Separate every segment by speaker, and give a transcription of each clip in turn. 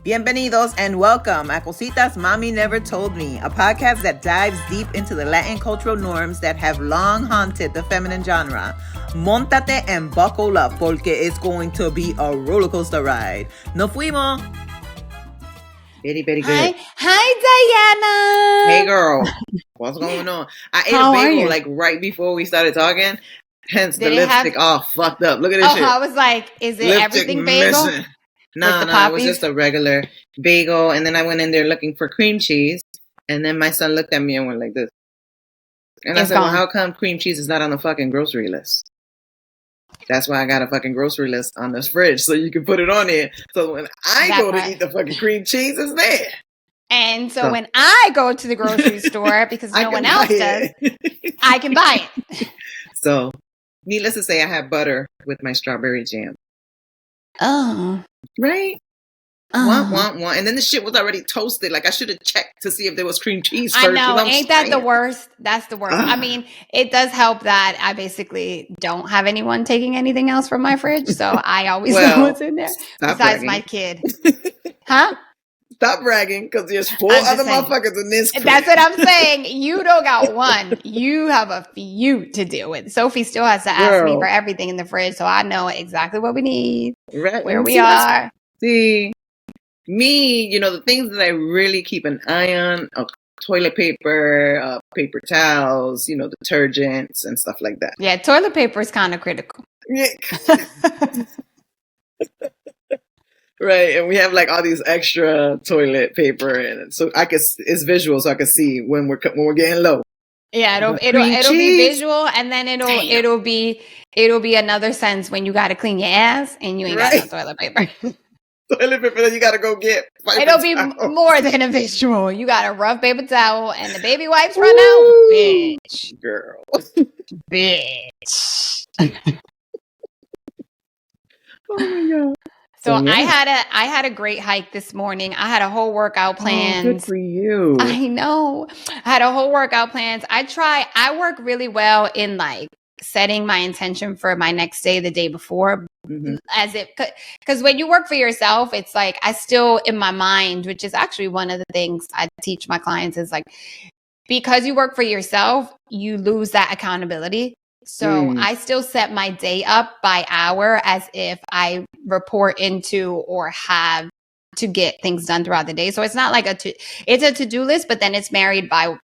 Speaker 1: Bienvenidos and welcome a Cositas Mommy Never Told Me, a podcast that dives deep into the Latin cultural norms that have long haunted the feminine genre. Montate and buckle up porque it's going to be a roller coaster ride. Nos fuimos! Very, very good.
Speaker 2: Hi, Diana!
Speaker 1: Hey, girl. What's going on? I ate a bagel like right before we started talking. Hence the lipstick all fucked up. Look at this shit.
Speaker 2: I was like, is it
Speaker 1: lipstick
Speaker 2: everything bagel?
Speaker 1: Missing. No, it was just a regular bagel. And then I went in there looking for cream cheese. And then my son looked at me and went like this. And I said, well, how come cream cheese is not on the fucking grocery list? That's why I got a fucking grocery list on this fridge so you can put it on there. So when I go to eat the fucking cream cheese, it's there.
Speaker 2: And so when I go to the grocery store, because no one else does, I can buy it.
Speaker 1: So needless to say, I have butter with my strawberry jam.
Speaker 2: Oh.
Speaker 1: Right? Want. And then the shit was already toasted. Like I should have checked to see if there was cream cheese first.
Speaker 2: I know. Ain't that the worst? That's the worst. I mean, it does help that I basically don't have anyone taking anything else from my fridge. So I always know what's in there. Besides
Speaker 1: bragging.
Speaker 2: My kid. Huh?
Speaker 1: Stop bragging, because there's four other motherfuckers in this fridge.
Speaker 2: That's what I'm saying. You don't got one. You have a few to deal with. Sophie still has to ask me for everything in the fridge, so I know exactly what we need, where we are.
Speaker 1: See, me, the things that I really keep an eye on are toilet paper, paper towels, detergents and stuff like that.
Speaker 2: Yeah, toilet paper is kind of critical.
Speaker 1: Yeah. Right, and we have like all these extra toilet paper, and so it's visual, so I can see when we're getting low.
Speaker 2: Yeah, it'll be visual, and then it'll be another sense when you got to clean your ass and you ain't got no toilet paper.
Speaker 1: Toilet paper that you got to go get.
Speaker 2: It'll be more than a visual. You got a rough paper towel, and the baby wipes run out, bitch,
Speaker 1: girl,
Speaker 2: bitch.
Speaker 1: Oh my god.
Speaker 2: So I had a great hike this morning. I had a whole workout planned.
Speaker 1: Oh, good for you.
Speaker 2: I know. I had a whole workout planned. I work really well in like setting my intention for my next day the day before. Mm-hmm. Because when you work for yourself, it's like I still in my mind, which is actually one of the things I teach my clients is like, because you work for yourself, you lose that accountability. So I still set my day up by hour as if I report into or have to get things done throughout the day. So it's not like it's a to-do list, but then it's married by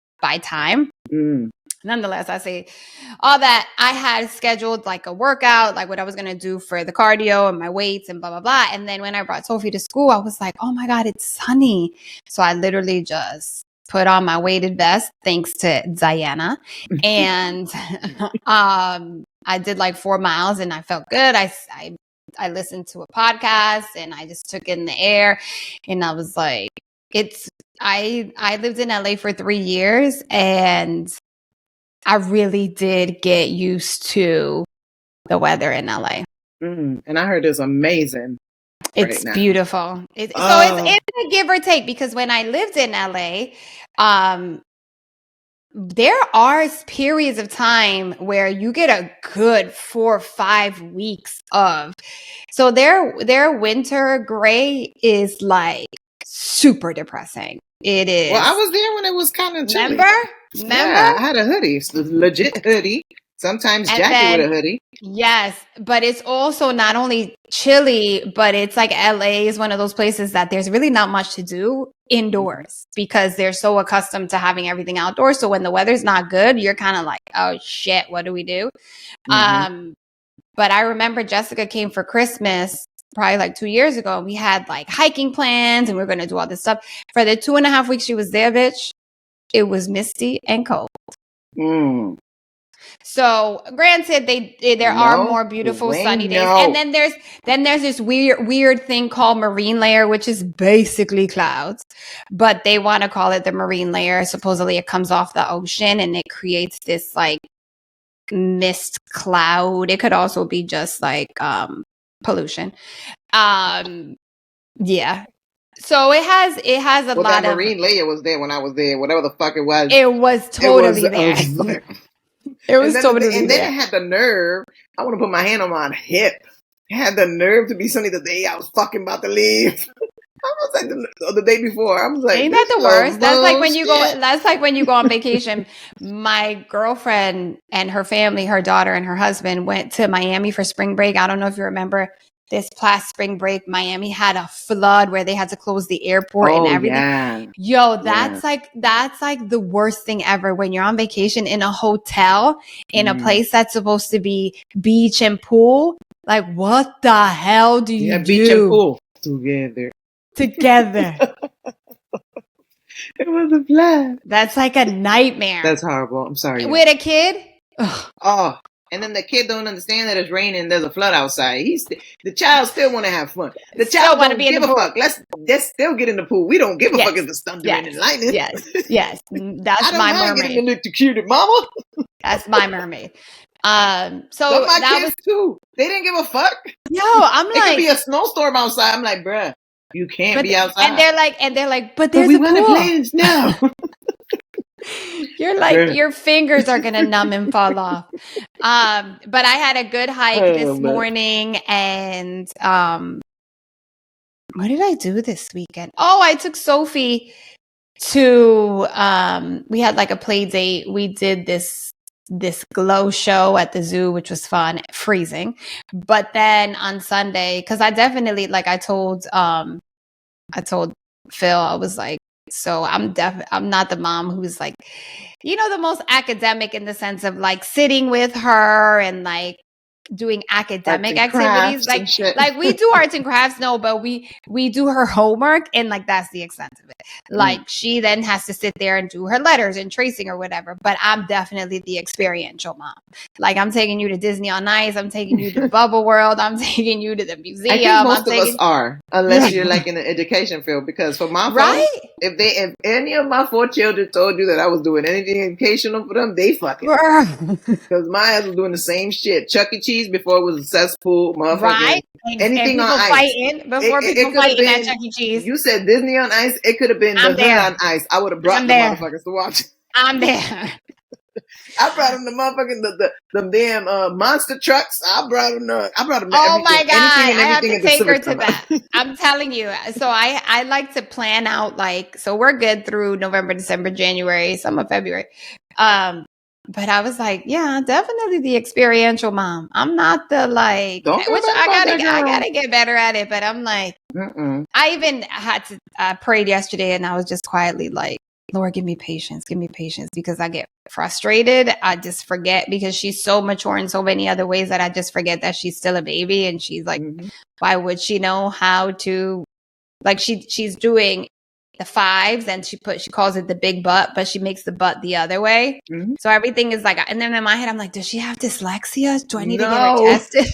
Speaker 2: time. Nonetheless, I say all that I had scheduled like a workout, like what I was going to do for the cardio and my weights and blah, blah, blah. And then when I brought Sophie to school, I was like, oh my God, it's sunny. So I literally just put on my weighted vest, thanks to Diana. And I did like 4 miles and I felt good. I listened to a podcast and I just took in the air. And I was like, I lived in LA for 3 years and I really did get used to the weather in LA.
Speaker 1: And I heard it's amazing.
Speaker 2: It's beautiful. So it's a give or take, because when I lived in LA, there are periods of time where you get a good 4 or 5 weeks of. So their winter gray is like super depressing. It is.
Speaker 1: Well, I was there when it was kind of chilly.
Speaker 2: Remember?
Speaker 1: Yeah, I had a hoodie, legit hoodie. Sometimes jacket with a hoodie.
Speaker 2: Yes, but it's also not only chilly, but it's like LA is one of those places that there's really not much to do indoors because they're so accustomed to having everything outdoors. So when the weather's not good, you're kind of like, oh shit, what do we do? But I remember Jessica came for Christmas probably like 2 years ago. And we had like hiking plans and we were going to do all this stuff. For the 2.5 weeks she was there, bitch, it was misty and cold. So granted, there are more beautiful sunny days, and then there's this weird thing called marine layer, which is basically clouds, but they want to call it the marine layer. Supposedly, it comes off the ocean and it creates this like mist cloud. It could also be just like pollution. Yeah. So it has a lot of
Speaker 1: marine layer was there when I was there. Whatever the fuck it was.
Speaker 2: It was totally there. It was totally there.
Speaker 1: And then it had the nerve. I want to put my hand on my hip. It had the nerve to be sunny the day I was fucking about to leave. was like the day before. I was like,
Speaker 2: ain't that the worst? That's like when you go.
Speaker 1: Bullshit.
Speaker 2: That's like when you go on vacation. My girlfriend and her family, her daughter and her husband, went to Miami for spring break. I don't know if you remember this past spring break. Miami had a flood where they had to close the airport and everything.
Speaker 1: Yeah.
Speaker 2: Yo, that's like the worst thing ever when you're on vacation in a hotel in a place that's supposed to be beach and pool. Like, what the hell do you do?
Speaker 1: Beach and pool together. It was a blast.
Speaker 2: That's like a nightmare.
Speaker 1: That's horrible. I'm sorry.
Speaker 2: With a kid?
Speaker 1: Ugh. Oh, and then the kid don't understand that it's raining and there's a flood outside. The child still want to have fun. The child don't give a fuck. Let's still get in the pool. We don't give a fuck if it's thunder and lightning.
Speaker 2: Yes. That's my mermaid.
Speaker 1: Getting electrocuted, mama.
Speaker 2: That's my mermaid. So
Speaker 1: my
Speaker 2: that
Speaker 1: kids too. They didn't give a fuck.
Speaker 2: Yo, I'm like,
Speaker 1: it could be a snowstorm outside. I'm like, bruh, you can't be outside.
Speaker 2: And they're like, but there's
Speaker 1: we want to play in snow.
Speaker 2: You're like, your fingers are gonna numb and fall off. But I had a good hike this morning, and what did I do this weekend? Oh, I took Sophie to we had like a play date. We did this glow show at the zoo, which was fun, freezing. But then on Sunday, because I definitely, like I told Phil, I was like, so I'm not the mom who's like, the most academic in the sense of like sitting with her and like doing academic activities. Like we do arts and crafts, no, but we do her homework, and like that's the extent of it. Like she then has to sit there and do her letters and tracing or whatever. But I'm definitely the experiential mom. Like I'm taking you to Disney on Ice, I'm taking you to Bubble World, I'm taking you to the museum.
Speaker 1: I think most of us are, unless you're like in the education field. Because for my folks, if any of my 4 children told you that I was doing anything educational for them, they fucking because my ass was doing the same shit. Chuck E. Cheese before it was a cesspool, motherfucker. Right?
Speaker 2: Anything on ice. Before people fighting at Chuck E. Cheese.
Speaker 1: You said Disney on Ice, it could have been the Hood on Ice. I would have brought the motherfuckers to watch.
Speaker 2: I'm there.
Speaker 1: I brought them the motherfucking the damn monster trucks. I brought them.
Speaker 2: Oh my god! I have to take her to that. I'm telling you. So I like to plan out like, so we're good through November, December, January, some of February. But I was like, yeah, definitely the experiential mom. I'm not the like, which I gotta get better at it. But I'm like, I even had to prayed yesterday, and I was just quietly like, Lord, give me patience, because I get frustrated. I just forget, because she's so mature in so many other ways that I just forget that she's still a baby, and she's like, why would she know how to, like she's doing the 5s, and she calls it the big butt, but she makes the butt the other way. So everything is like, and then in my head, I'm like, does she have dyslexia? Do I need to get her tested?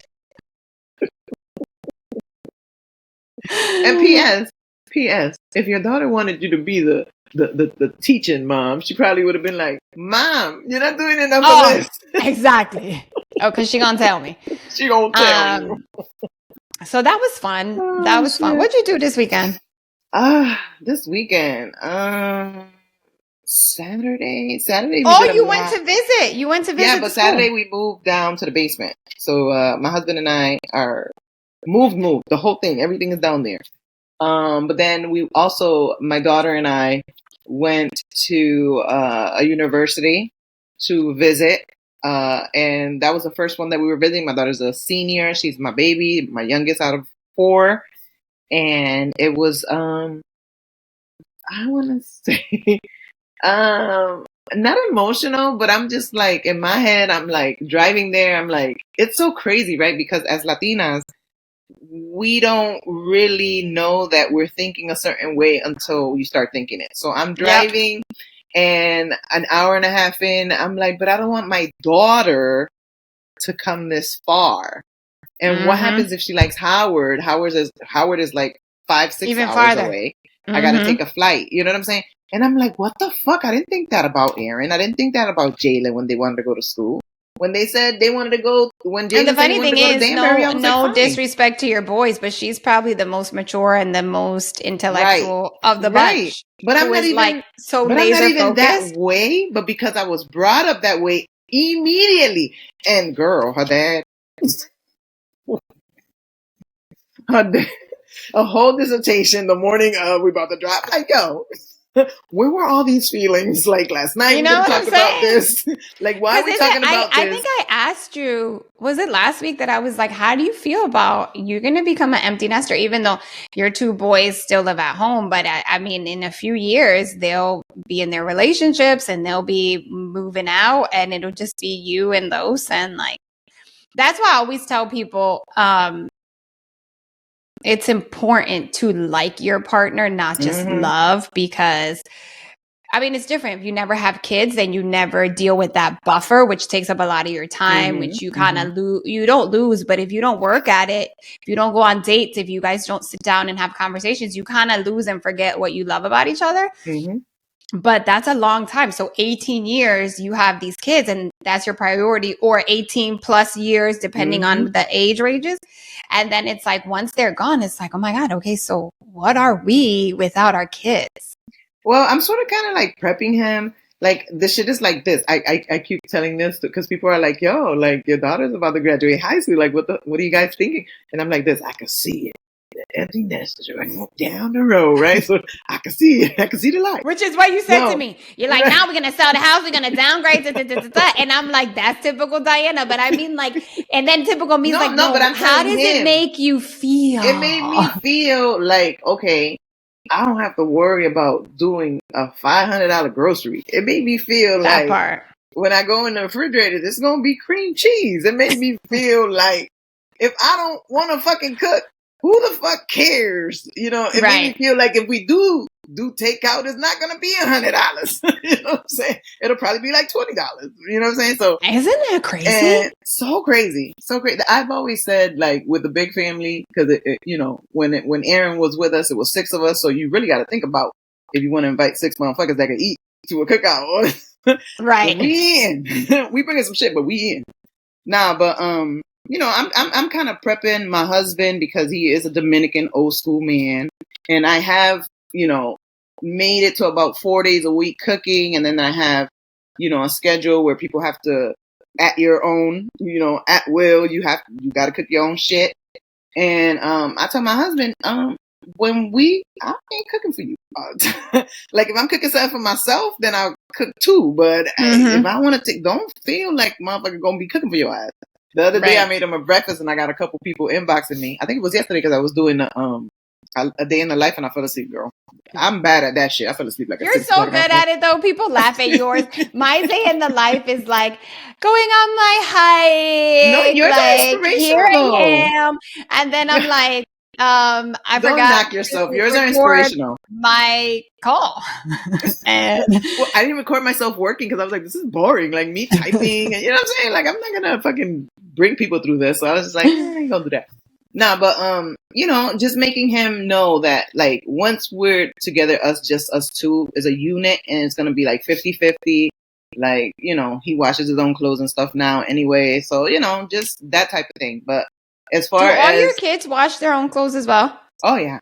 Speaker 1: And P.S. If your daughter wanted you to be the teaching mom, she probably would have been like, Mom, you're not doing enough of this.
Speaker 2: Exactly. Because she gonna tell me.
Speaker 1: She gonna tell you.
Speaker 2: So that was fun. That was fun. What'd you do this weekend?
Speaker 1: This weekend, Saturday.
Speaker 2: You went to visit.
Speaker 1: Yeah, but Saturday we moved down to the basement. So my husband and I are moved the whole thing. Everything is down there. But then my daughter and I went to a university to visit. And that was the first one that we were visiting. My daughter's a senior. She's my baby, my youngest out of 4. And it was, I want to say, not emotional, but I'm just like, in my head, I'm like driving there. I'm like, it's so crazy, right? Because as Latinas, we don't really know that we're thinking a certain way until you start thinking it. So I'm driving and an hour and a half in, I'm like, but I don't want my daughter to come this far. And what happens if she likes Howard? Howard is like 5-6
Speaker 2: even
Speaker 1: hours
Speaker 2: farther
Speaker 1: away. I got to take a flight. You know what I'm saying? And I'm like, what the fuck? I didn't think that about Aaron. I didn't think that about Jayla when they wanted to go to school. When they said they wanted to go, when Jayla
Speaker 2: and the funny thing is,
Speaker 1: no
Speaker 2: disrespect to your boys, but she's probably the most mature and the most intellectual of the bunch.
Speaker 1: But I'm not even like so laser focused that way. But because I was brought up that way immediately, and girl, her dad. a whole dissertation the morning of we about to drop. Like, yo, where were all these feelings like last night?
Speaker 2: You know what I'm
Speaker 1: about
Speaker 2: saying?
Speaker 1: this. Like, why are we talking about this?
Speaker 2: I think I asked you, was it last week that I was like, how do you feel about you're going to become an empty nester, even though your two boys still live at home? But I mean, in a few years, they'll be in their relationships and they'll be moving out and it'll just be you and those. And like, that's why I always tell people, it's important to like your partner, not just love, because I mean, it's different. If you never have kids, then you never deal with that buffer, which takes up a lot of your time, which you kind of lose. You don't lose, but if you don't work at it, if you don't go on dates, if you guys don't sit down and have conversations, you kind of lose and forget what you love about each other. But that's a long time. So 18 years, you have these kids and that's your priority, or 18 plus years, depending on the age ranges. And then it's like, once they're gone, it's like, oh my God, okay, so what are we without our kids?
Speaker 1: Well, I'm sort of kind of like prepping him. Like, the shit is like this. I keep telling this because people are like, yo, like, your daughter's about to graduate high school. Like, what are you guys thinking? And I'm like this, I can see it. The empty nest is right down the road, right? So I can see it. I can see the light.
Speaker 2: Which is what you said to me. You're like, now we're going to sell the house. We're going to downgrade. And I'm like, that's typical Diana. But I mean, like, and then typical me is like, no, but how does it make you feel?
Speaker 1: It made me feel like, okay, I don't have to worry about doing a $500 grocery. It made me feel
Speaker 2: that
Speaker 1: like
Speaker 2: part.
Speaker 1: When I go in the refrigerator, there's going to be cream cheese. It made me feel like if I don't want to fucking cook, who the fuck cares? You know, it made me feel like if we do takeout, it's not going to be $100. You know what I'm saying? It'll probably be like $20. You know what I'm saying? So
Speaker 2: isn't that crazy?
Speaker 1: And so crazy. So crazy. I've always said, like, with the big family, because, you know, when Aaron was with us, it was 6 of us. So you really got to think about if you want to invite 6 motherfuckers that can eat to a cookout.
Speaker 2: Right.
Speaker 1: We in. We bringing some shit, but we in. Nah, but, you know, I'm kind of prepping my husband because he is a Dominican old school man. And I have, you know, made it to about 4 days a week cooking. And then I have, you know, a schedule where people have to, at your own, you know, at will, you got to cook your own shit. And I tell my husband, I ain't cooking for you. Like, if I'm cooking something for myself, then I'll cook too. But if I want to, don't feel like motherfucker gonna be cooking for your ass. The other day I made him a breakfast and I got a couple people inboxing me. I think it was yesterday because I was doing a day in the life and I fell asleep, girl. I'm bad at that shit. I fell asleep like
Speaker 2: you're so good at it though. People laugh at yours. My day in the life is like going on my hike. No, you're like, inspirational. Here I am, and then I'm like, I
Speaker 1: don't
Speaker 2: forgot.
Speaker 1: Knock yourself. Yours are inspirational.
Speaker 2: My call. And
Speaker 1: well, I didn't record myself working because I was like, this is boring. Like me typing, and you know what I'm saying? Like, I'm not gonna fucking bring people through this. So I was just like, I ain't gonna do that. Nah, but you know, just making him know that like once we're together, us two is a unit, and it's gonna be like 50-50. Like, you know, he washes his own clothes and stuff now anyway. So, you know, just that type of thing. But as far as
Speaker 2: all your kids wash their own clothes as well?
Speaker 1: Oh yeah.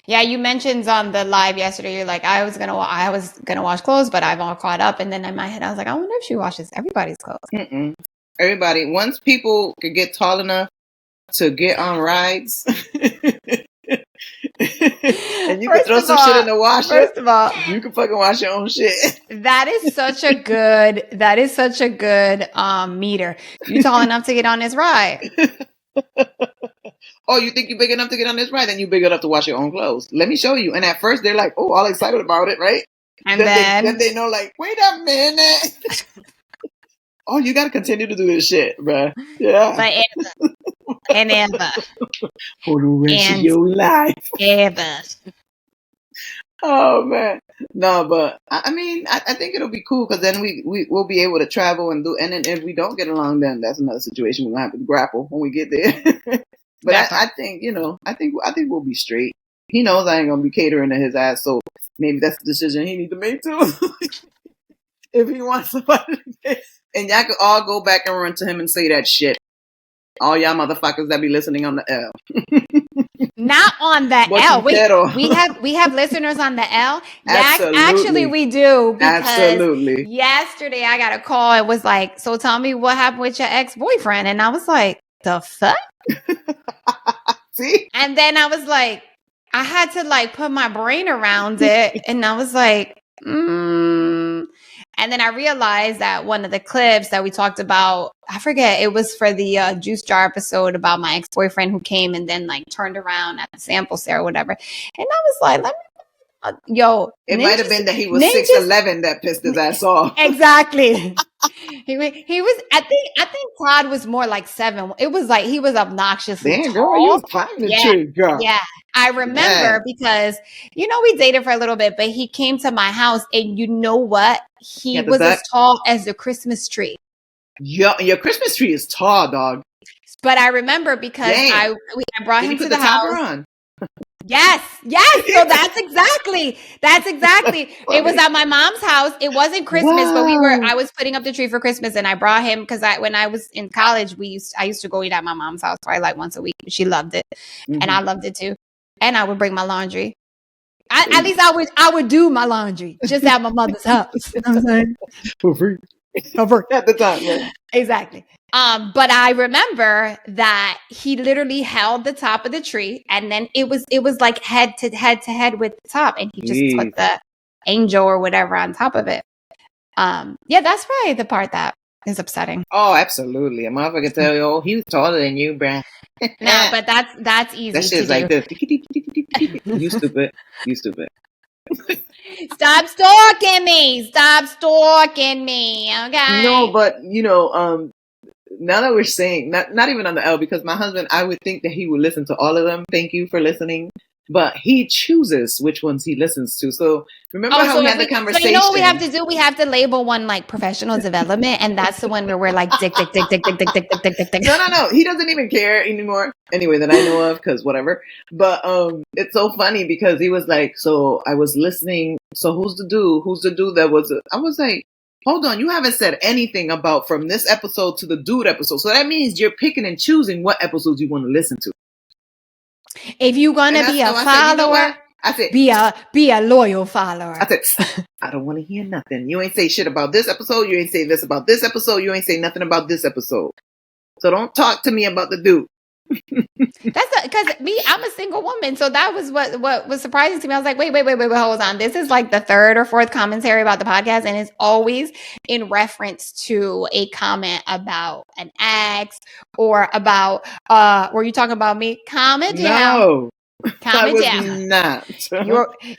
Speaker 2: Yeah, you mentioned on the live yesterday, you're like, I was gonna wash clothes, but I've all caught up. And then in my head, I was like, I wonder if she washes everybody's clothes.
Speaker 1: Everybody. Once people could get tall enough to get on rides, and you can throw some shit in the washer.
Speaker 2: First of all,
Speaker 1: you can fucking wash your own shit.
Speaker 2: That is such a good meter. You tall enough to get on this ride.
Speaker 1: Oh, you think you're big enough to get on this ride? Then you're big enough to wash your own clothes. Let me show you. And at first they're like, oh, all excited about it, right?
Speaker 2: And then
Speaker 1: they know, like, wait a minute. Oh, you got to continue to do this shit, bruh. Yeah.
Speaker 2: Forever. And ever.
Speaker 1: For the rest of your life.
Speaker 2: Ever.
Speaker 1: Oh, man. No, but I mean, I think it'll be cool because then we'll be able to travel and do. And then if we don't get along, then that's another situation we're going to have to grapple when we get there. But I think, you know, I think we'll be straight. He knows I ain't going to be catering to his ass. So maybe that's the decision he needs to make too. If he wants somebody to pay. And y'all could all go back and run to him and say that shit. All y'all motherfuckers that be listening on the L.
Speaker 2: Not on the L. Wait, we have listeners on the L.
Speaker 1: Absolutely.
Speaker 2: Actually, we do. Because
Speaker 1: absolutely.
Speaker 2: Yesterday I got a call. It was like, so tell me what happened with your ex-boyfriend. And I was like, the fuck?
Speaker 1: See?
Speaker 2: And then I was like, I had to like put my brain around it. And I was like, And then I realized that one of the clips that we talked about, I forget, it was for the juice jar episode about my ex-boyfriend who came and then like turned around at the sample sale or whatever. And I was like, let me
Speaker 1: it might have been that he was 6'11" that pissed his ass off.
Speaker 2: Exactly. he was. I think Todd was more like 7. It was like he was obnoxiously
Speaker 1: Damn,
Speaker 2: tall.
Speaker 1: girl, you was climbing the tree, girl.
Speaker 2: Yeah, I remember because we dated for a little bit, but he came to my house, and you know what? He was as tall as the Christmas tree.
Speaker 1: Yeah, your Christmas tree is tall, dog.
Speaker 2: But I remember because I brought him to the house.
Speaker 1: On?
Speaker 2: Yes. So that's exactly. It was at my mom's house. It wasn't Christmas, but I was putting up the tree for Christmas, and I brought him because when I was in college, I used to go eat at my mom's house probably like once a week. She loved it, and I loved it too. And I would bring my laundry. At least I would do my laundry just at my mother's house. You know what I'm saying?
Speaker 1: For free. At the time, right?
Speaker 2: Exactly. But I remember that he literally held the top of the tree, and then it was like head to head with the top, and he just put the angel or whatever on top of it. Yeah, that's probably the part that is upsetting.
Speaker 1: Oh, absolutely. A motherfucker tell you, oh, he was taller than you, bruh.
Speaker 2: No, but that's easy.
Speaker 1: That shit's like this. You stupid. Stop stalking me. Okay. No, but now that we're saying not even on the L, because my husband, I would think that he would listen to all of them. Thank you for listening. But he chooses which ones he listens to. So remember how we had the conversation.
Speaker 2: So you know what we have to do? We have to label one like professional development, and that's the one where we're like dick. No.
Speaker 1: He doesn't even care anymore. Anyway, that I know of, because whatever. But it's so funny because he was like, so I was listening. So who's the dude that was? I was like, hold on, you haven't said anything about from this episode to the dude episode. So that means you're picking and choosing what episodes you want to listen to.
Speaker 2: If you're gonna be a follower,
Speaker 1: I said,
Speaker 2: be a loyal follower.
Speaker 1: I said, I don't want to hear nothing. You ain't say shit about this episode. You ain't say this about this episode. You ain't say nothing about this episode. So don't talk to me about the dude.
Speaker 2: That's because I'm a single woman, so that was what was surprising to me. I was like, wait, hold on. This is like the 3rd or 4th commentary about the podcast, and it's always in reference to a comment about an ex or about were you talking about me? Calm it down.
Speaker 1: No,
Speaker 2: calm it down.
Speaker 1: Not.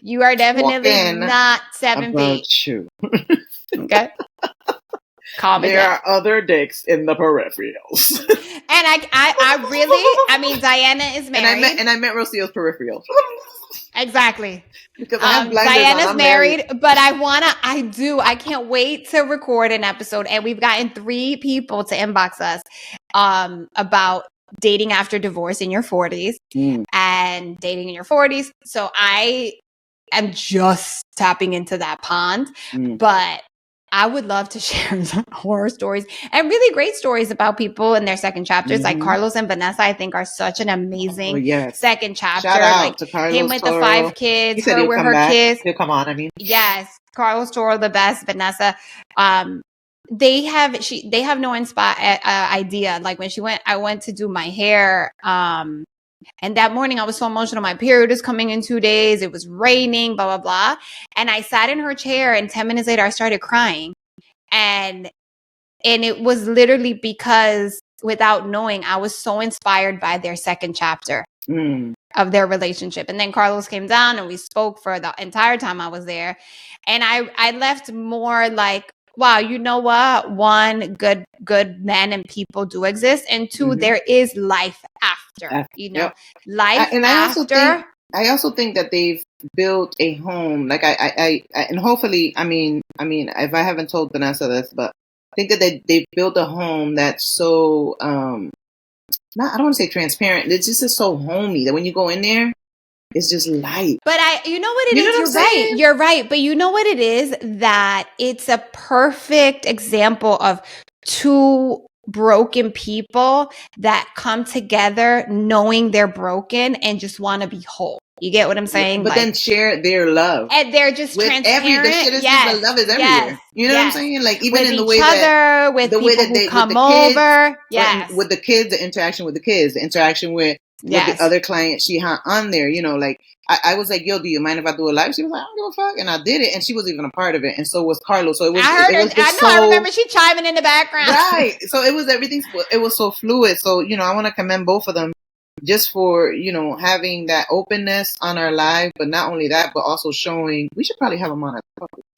Speaker 2: You are definitely not 7 feet.
Speaker 1: You.
Speaker 2: Okay.
Speaker 1: There are other dicks in the peripherals.
Speaker 2: And I mean, Diana is married.
Speaker 1: And I meant Rocio's peripherals.
Speaker 2: Exactly.
Speaker 1: Because I have
Speaker 2: Diana's married, but I can't wait to record an episode. And we've gotten 3 people to inbox us about dating after divorce in your 40s and dating in your 40s. So I am just tapping into that pond, but I would love to share some horror stories and really great stories about people in their second chapters. Like Carlos and Vanessa, I think are such an amazing second chapter.
Speaker 1: Shout out
Speaker 2: like
Speaker 1: to Carlos
Speaker 2: him with
Speaker 1: Toro.
Speaker 2: The 5 kids, her with her kids.
Speaker 1: He'll come on, I mean.
Speaker 2: Yes. Carlos Toro, the best. Vanessa. They have no idea. Like when I went to do my hair, and that morning I was so emotional. My period is coming in 2 days. It was raining, blah, blah, blah. And I sat in her chair, and 10 minutes later I started crying. And it was literally because without knowing, I was so inspired by their second chapter of their relationship. And then Carlos came down and we spoke for the entire time I was there. And I left more like, wow, you know what? 1, good men and people do exist. And 2, there is life after, life
Speaker 1: and
Speaker 2: after.
Speaker 1: I also think that they've built a home. Like I and hopefully, I mean, if I haven't told Vanessa this, but I think that they've built a home that's so, I don't want to say transparent. It's just so homey that when you go in there, it's just light. But
Speaker 2: you know what it is? You're right. But you know what it is? That it's a perfect example of 2 broken people that come together knowing they're broken and just want to be whole. You get what I'm saying?
Speaker 1: But then share their love.
Speaker 2: And they're just transparent.
Speaker 1: The shit is the love is everywhere. You know what I'm saying? Like even
Speaker 2: with
Speaker 1: in the
Speaker 2: each
Speaker 1: way
Speaker 2: other, with the people who come over.
Speaker 1: With the kids, the interaction with the kids, the interaction with with the other client she had on there. You know, like I was like, yo, do you mind if I do a live? She was like, I don't give a fuck. And I did it. And she was even a part of it. And so was Carlos. So it was,
Speaker 2: I heard her. I remember she chiming in the background.
Speaker 1: Right. So it was everything. It was so fluid. So, you know, I want to commend both of them just for, you know, having that openness on our live. But not only that, but also showing, we should probably have them on our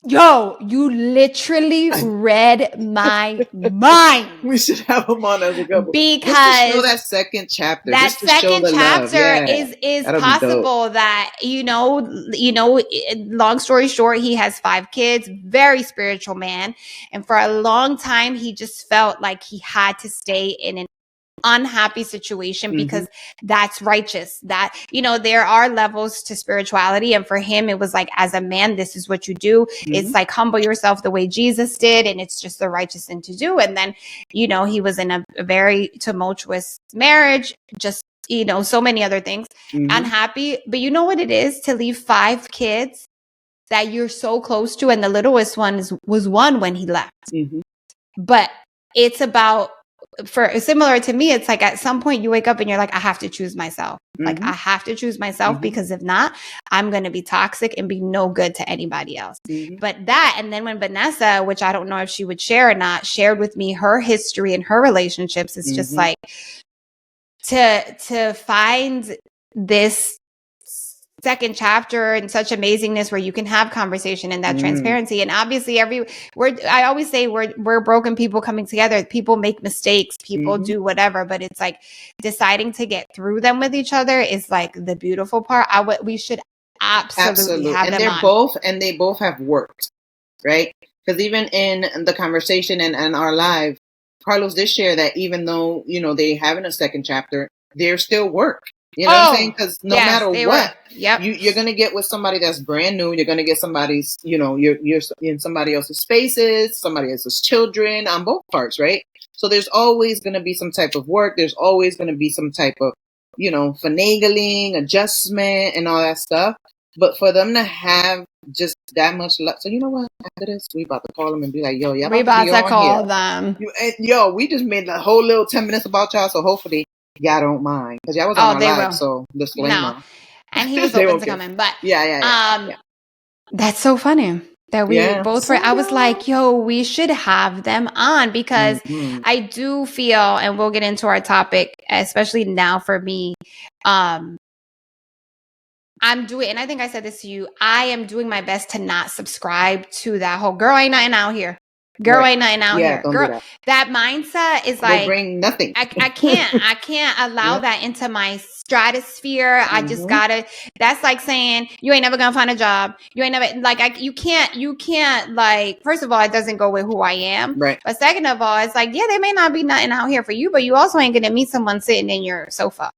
Speaker 2: Yo, you literally read my mind.
Speaker 1: We should have them on as a couple.
Speaker 2: Because
Speaker 1: just to show that second chapter.
Speaker 2: That second chapter is possible that, you know, long story short, he has 5 kids, very spiritual man. And for a long time, he just felt like he had to stay in an unhappy situation because that's righteous. That, you know, there are levels to spirituality, and for him it was like, as a man, this is what you do. It's like, humble yourself the way Jesus did, and it's just the righteous thing to do. And then, you know, he was in a very tumultuous marriage, just, you know, so many other things, unhappy. But you know what it is to leave 5 kids that you're so close to, and the littlest one was 1 when he left. But it's about, for similar to me, it's like at some point you wake up and you're like, I have to choose myself. Like, I have to choose myself, because if not, I'm going to be toxic and be no good to anybody else. But that, and then when Vanessa, which I don't know if she would share or not, shared with me her history and her relationships, it's just like to find this second chapter and such amazingness where you can have conversation and that transparency. And obviously I always say we're broken people coming together. People make mistakes, people do whatever, but it's like deciding to get through them with each other is like the beautiful part. We should absolutely have them on.
Speaker 1: And they both have worked, right? Because even in the conversation and our live, Carlos did share that even though, you know, they having a second chapter, there's still work. You know what I'm saying? Because no matter what, you're going to get with somebody that's brand new. You're going to get somebody's, you know, you're in somebody else's spaces, somebody else's children, on both parts, right? So there's always going to be some type of work. There's always going to be some type of, you know, finagling, adjustment, and all that stuff. But for them to have just that much luck. So you know what? After this, we about to call them and be like, yo, y'all
Speaker 2: we about to call them.
Speaker 1: Yo, we just made a whole little 10 minutes about y'all. So hopefully y'all don't mind, because y'all was on my live, so disclaimer. No.
Speaker 2: And he was open to coming, but
Speaker 1: yeah.
Speaker 2: That's so funny that we both were. I was like, yo, we should have them on, because I do feel, and we'll get into our topic, especially now for me. I'm doing, and I think I said this to you, I am doing my best to not subscribe to that whole girl ain't nothing out here. Girl ain't nothing out here. Girl, that mindset is like,
Speaker 1: bring nothing.
Speaker 2: I can't allow that into my stratosphere. I just gotta, that's like saying, you ain't never gonna find a job. You ain't never, like, you can't, like, first of all, it doesn't go with who I am.
Speaker 1: Right.
Speaker 2: But second of all, it's like, yeah, there may not be nothing out here for you, but you also ain't gonna meet someone sitting on your sofa.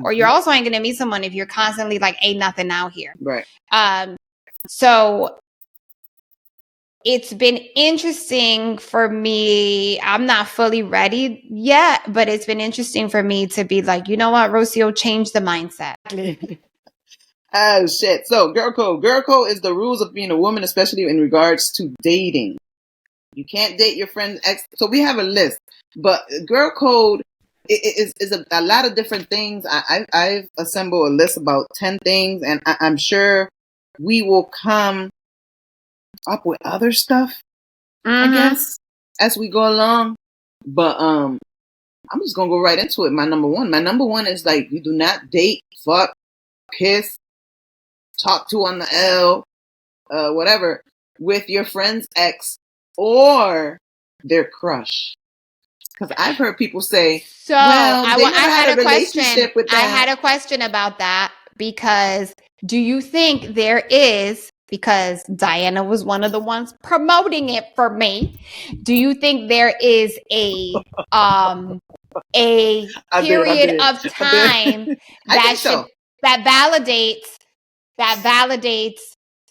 Speaker 2: Or you're also ain't gonna meet someone if you're constantly like, ain't nothing out here.
Speaker 1: Right.
Speaker 2: So it's been interesting for me. I'm not fully ready yet, but it's been interesting for me to be like, you know what, Rocio, change the mindset.
Speaker 1: Oh, shit. So, girl code. Girl code is the rules of being a woman, especially in regards to dating. You can't date your friend's ex. So we have a list. But girl code is a lot of different things. I've assembled a list about 10 things, and I'm sure we will come up with other stuff, I guess, as we go along. But I'm just gonna go right into it. My number one is like, you do not date, fuck, kiss, talk to on the L, whatever, with your friend's ex or their crush. Because I've heard people say,
Speaker 2: so
Speaker 1: well,
Speaker 2: I had a question.
Speaker 1: With that.
Speaker 2: I had a question about that, because do you think there is, because Diana was one of the ones promoting it for me, do you think there is a period of time that validates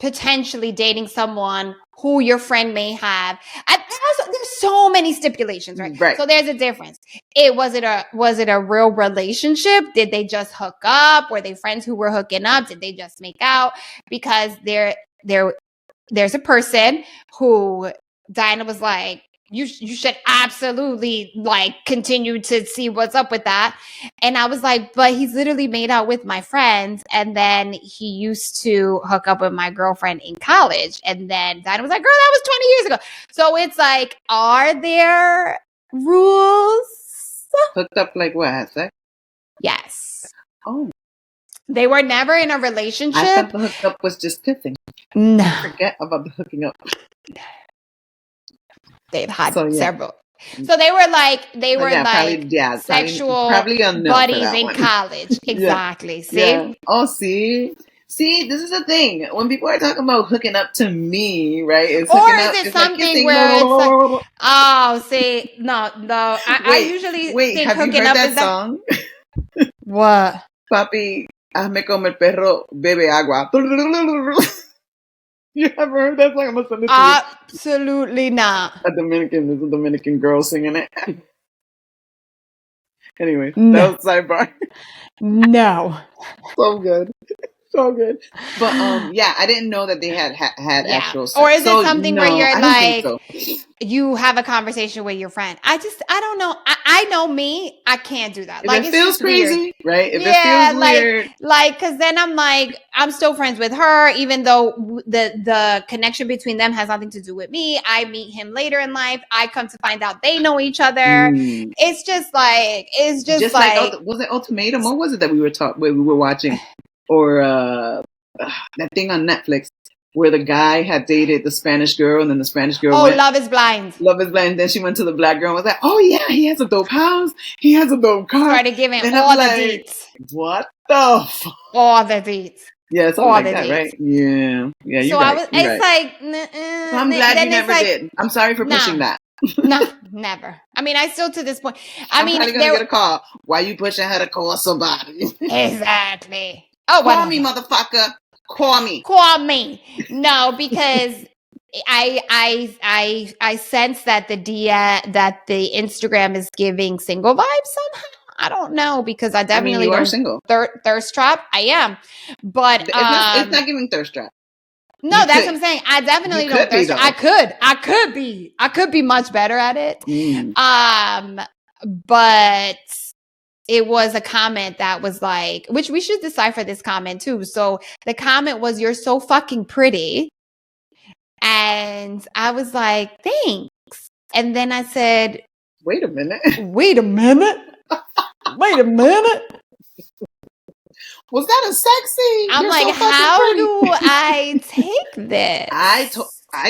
Speaker 2: potentially dating someone who your friend may have? There's so many stipulations, right? So there's a difference. Was it a real relationship? Did they just hook up? Were they friends who were hooking up? Did they just make out? Because there's a person who Diana was like, you should absolutely like continue to see what's up with that. And I was like, but he's literally made out with my friends. And then he used to hook up with my girlfriend in college. And then Dinah was like, girl, that was 20 years ago. So it's like, are there rules?
Speaker 1: Hooked up like what? Had sex?
Speaker 2: Yes.
Speaker 1: Oh.
Speaker 2: They were never in a relationship.
Speaker 1: I thought the hooked up was just kissing.
Speaker 2: No.
Speaker 1: Forget about the hooking up.
Speaker 2: They've had several. So they were like sexual buddies in college. Exactly. See?
Speaker 1: Yeah. Oh, see, this is the thing. When people are talking about hooking up to me, right? It's
Speaker 2: or is it something where it's like, oh, see, no. I usually think
Speaker 1: have
Speaker 2: hooking
Speaker 1: you heard
Speaker 2: up
Speaker 1: that
Speaker 2: is
Speaker 1: song?
Speaker 2: What?
Speaker 1: Papi, hazme como el perro bebe agua. You ever heard that song? I'm gonna send it to you.
Speaker 2: Absolutely not.
Speaker 1: There's a Dominican girl singing it. Anyway,
Speaker 2: no.
Speaker 1: That was sidebar.
Speaker 2: No.
Speaker 1: So good. So good. But I didn't know that they had actual sex.
Speaker 2: Or is it something where you're like,
Speaker 1: so.
Speaker 2: you have a conversation with your friend? I don't know. I know me. I can't do that.
Speaker 1: If
Speaker 2: like
Speaker 1: it feels crazy,
Speaker 2: weird.
Speaker 1: right? If it feels weird.
Speaker 2: Because then I'm like, I'm still friends with her, even though the connection between them has nothing to do with me. I meet him later in life. I come to find out they know each other. It's just like,
Speaker 1: was it Ultimatum? What was it that we were watching? Or that thing on Netflix where the guy had dated the Spanish girl, and then the Spanish girl went,
Speaker 2: Love is Blind.
Speaker 1: Love is Blind. Then she went to the black girl and was like, oh yeah, he has a dope house. He has a dope car.
Speaker 2: Started giving all the deets.
Speaker 1: What the fuck?
Speaker 2: All the deets.
Speaker 1: Yeah, something like that, right? Yeah. Yeah, you're right. So I'm glad you never did. I'm sorry for pushing that.
Speaker 2: No, never. I mean, I still to this point.
Speaker 1: I'm probably gonna get a call. Why you pushing her to call somebody?
Speaker 2: Exactly. Oh,
Speaker 1: call me, motherfucker. Call me.
Speaker 2: No, because I sense that the Instagram is giving single vibes somehow. I don't know, because I definitely
Speaker 1: you are single.
Speaker 2: Thirst trap. I am, but
Speaker 1: it's not giving thirst trap.
Speaker 2: No, that's what I'm saying. I definitely don't thirst trap. I could be much better at it. But it was a comment that was like, which we should decipher this comment too. So the comment was, "You're so fucking pretty." And I was like, thanks. And then I said,
Speaker 1: wait a minute. Was that a sexy?
Speaker 2: I'm like, how do I take this?
Speaker 1: I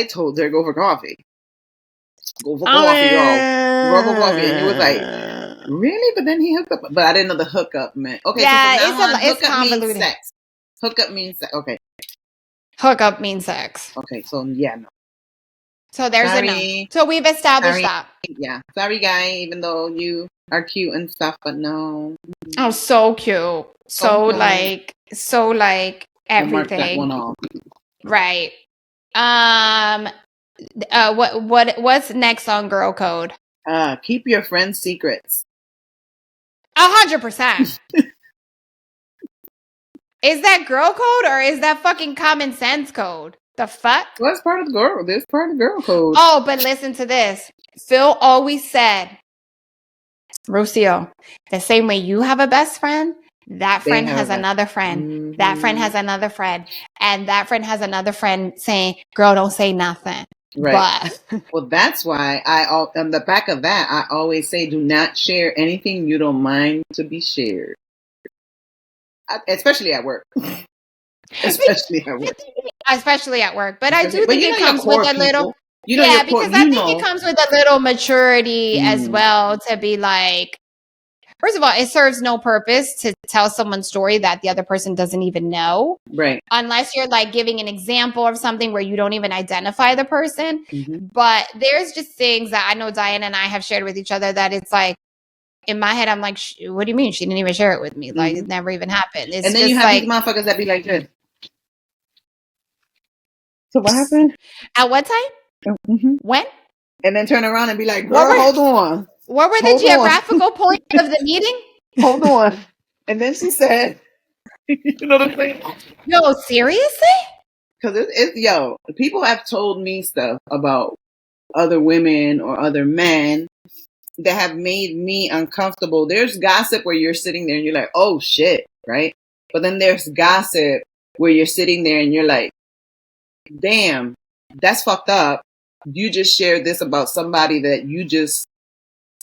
Speaker 1: told her, go for coffee. Go for coffee, y'all. Go for coffee. And he was like, really? But then he hooked up. But I didn't know the hookup meant. Okay,
Speaker 2: yeah,
Speaker 1: so from now on,
Speaker 2: it's convoluted.
Speaker 1: Means sex. Hookup means sex. Okay.
Speaker 2: Hookup means sex.
Speaker 1: Okay, so no.
Speaker 2: So there's a no. So we've established that.
Speaker 1: Yeah. Sorry, guy, even though you are cute and stuff, but no.
Speaker 2: Oh, so cute. So like everything.
Speaker 1: Mark that one off.
Speaker 2: Right. What's next on girl code?
Speaker 1: Keep your friends' secrets.
Speaker 2: 100%. Is that girl code or is that fucking common sense code? The fuck?
Speaker 1: Well, that's part of the girl. This part of the girl code.
Speaker 2: Oh, but listen to this. Phil always said, Rocio, the same way you have a best friend, that friend has another friend. Mm-hmm. That friend has another friend. And that friend has another friend saying, girl, don't say nothing.
Speaker 1: Right. But well, that's why on the back of that, I always say, do not share anything you don't mind to be shared. Especially at work. Especially
Speaker 2: at work. But I do think it comes with a little... because I think it comes with a little maturity as well, to be like, first of all, it serves no purpose to tell someone's story that the other person doesn't even know.
Speaker 1: Right.
Speaker 2: Unless you're like giving an example of something where you don't even identify the person. Mm-hmm. But there's just things that I know Diana and I have shared with each other that it's like, in my head, I'm like, what do you mean? She didn't even share it with me. Like, it never even happened. It's
Speaker 1: and then you have these motherfuckers that be like this. So what happened?
Speaker 2: At what time? Mm-hmm. When?
Speaker 1: And then turn around and be like, girl, hold on.
Speaker 2: What were the geographical points of the meeting?
Speaker 1: Hold on. And then she said, you know what I'm saying?
Speaker 2: Yo, seriously?
Speaker 1: Because people have told me stuff about other women or other men that have made me uncomfortable. There's gossip where you're sitting there and you're like, oh shit, right? But then there's gossip where you're sitting there and you're like, damn, that's fucked up. You just shared this about somebody that you just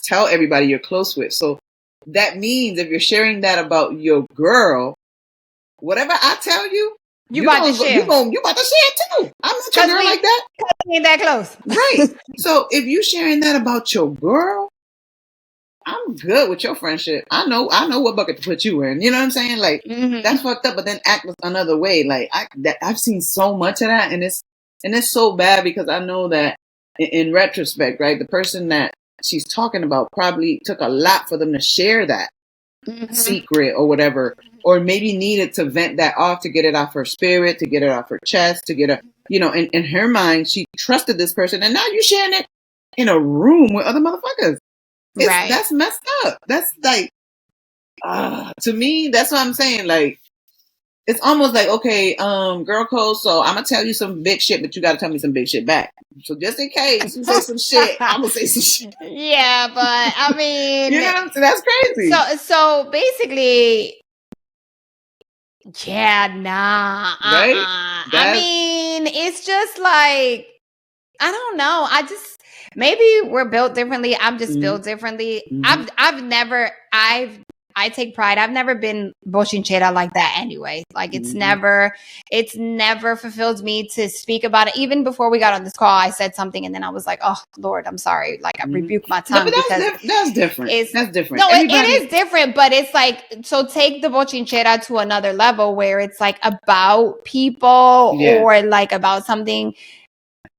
Speaker 1: tell everybody you're close with. So that means if you're sharing that about your girl, whatever I tell you,
Speaker 2: you about to share.
Speaker 1: You about to share too. I'm not your girl like that.
Speaker 2: We ain't that close.
Speaker 1: Right. So if you sharing that about your girl, I'm good with your friendship. I know what bucket to put you in. You know what I'm saying? Like, that's fucked up, but then act another way. Like, I've seen so much of that, and it's so bad because I know that in retrospect, right, the person that she's talking about probably took a lot for them to share that secret or whatever, or maybe needed to vent that off to get it off her spirit, to get it off her chest, to get a, you know, in her mind, she trusted this person, and now you're sharing it in a room with other motherfuckers. Right. That's messed up. That's like, to me, that's what I'm saying. Like, it's almost like, okay, girl code, so I'm gonna tell you some big shit, but you gotta tell me some big shit back. So just in case you say some shit, I'm gonna say some shit.
Speaker 2: Yeah, but I mean,
Speaker 1: you know what I'm saying? That's crazy.
Speaker 2: So basically, yeah, nah.
Speaker 1: Right?
Speaker 2: I mean, it's just like, I don't know. Maybe we're built differently. I'm just built differently. I take pride. I've never been bochinchera like that anyway. Like it's never fulfilled me to speak about it. Even before we got on this call, I said something and then I was like, oh Lord, I'm sorry. Like I rebuked my tongue.
Speaker 1: No, but that's different. That's different.
Speaker 2: No, it is different, but it's like, so take the bochinchera to another level where it's like about people or like about something,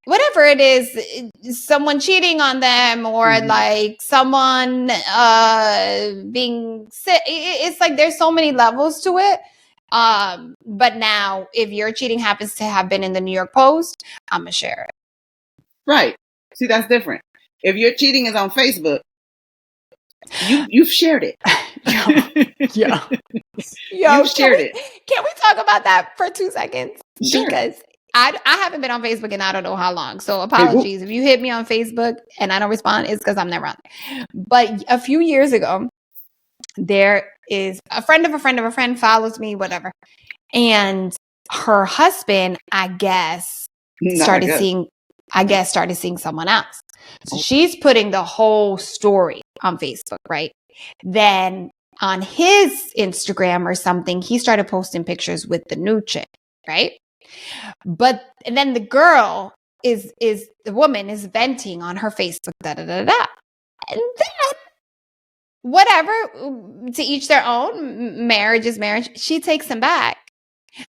Speaker 2: whatever it is, someone cheating on them or like someone being sick. It's like there's so many levels to it. But now if your cheating happens to have been in the New York Post, I'm gonna share it.
Speaker 1: Right. See, that's different. If your cheating is on Facebook, you've shared it.
Speaker 2: Yeah. You've shared it. Can we talk about that for 2 seconds?
Speaker 1: Sure.
Speaker 2: Because I haven't been on Facebook and I don't know how long. So apologies. If you hit me on Facebook and I don't respond, it's because I'm never on there. But a few years ago, there is a friend of a friend of a friend follows me, whatever. And her husband, I guess, started seeing someone else. So she's putting the whole story on Facebook, right? Then on his Instagram or something, he started posting pictures with the new chick, right? And then the girl the woman is venting on her Facebook, And then, whatever, to each their own, marriage is marriage. She takes him back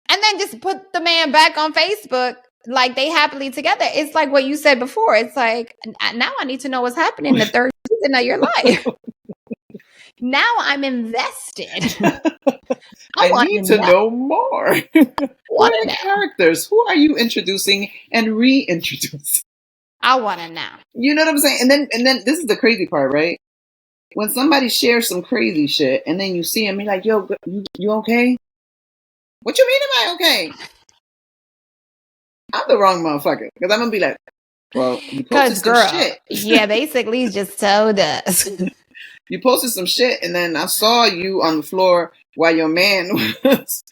Speaker 2: and then just put the man back on Facebook like they happily together. It's like what you said before. It's like, now I need to know what's happening in the third season of your life. Now I'm invested.
Speaker 1: I need to know more. What are the characters? Who are you introducing and reintroducing?
Speaker 2: I want to know.
Speaker 1: You know what I'm saying? And then this is the crazy part, right? When somebody shares some crazy shit and then you see him, you're like, yo, you okay? What you mean am I okay? I'm the wrong motherfucker. Because I'm going to be like, well, you posted some shit.
Speaker 2: Yeah, basically just told us.
Speaker 1: You posted some shit and then I saw you on the floor while your man was...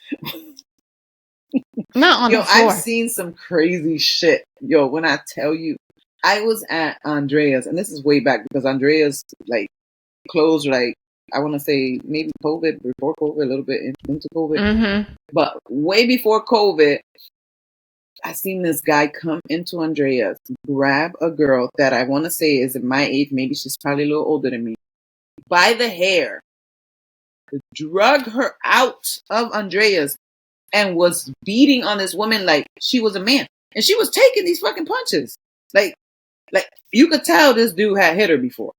Speaker 2: Not on the floor.
Speaker 1: I've seen some crazy shit. Yo, when I tell you, I was at Andrea's, and this is way back because Andrea's like closed, like I want to say maybe COVID, before COVID, a little bit into COVID, but way before COVID, I seen this guy come into Andrea's, grab a girl that I want to say is in my age, maybe she's probably a little older than me, by the hair, drug her out of Andrea's, and was beating on this woman like she was a man. And she was taking these fucking punches. Like you could tell this dude had hit her before.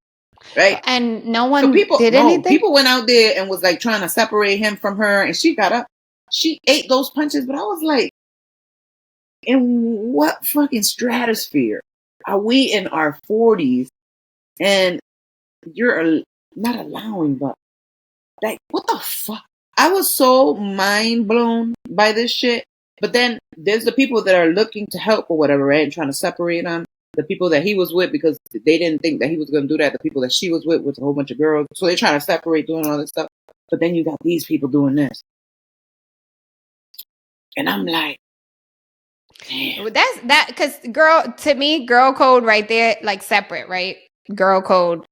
Speaker 1: Right?
Speaker 2: And no one did anything?
Speaker 1: People went out there and was like trying to separate him from her, and she got up. She ate those punches, but I was like, in what fucking stratosphere are we in our 40s and you're not allowing, but like, what the fuck? I was so mind blown by this shit. But then there's the people that are looking to help or whatever, right? And trying to separate them. the people that he was with, because they didn't think that he was going to do that. The people that she was with was a whole bunch of girls. So they're trying to separate, doing all this stuff. But then you got these people doing this. And I'm like, damn.
Speaker 2: That's that, because to me, girl code right there, like separate, right? Girl code,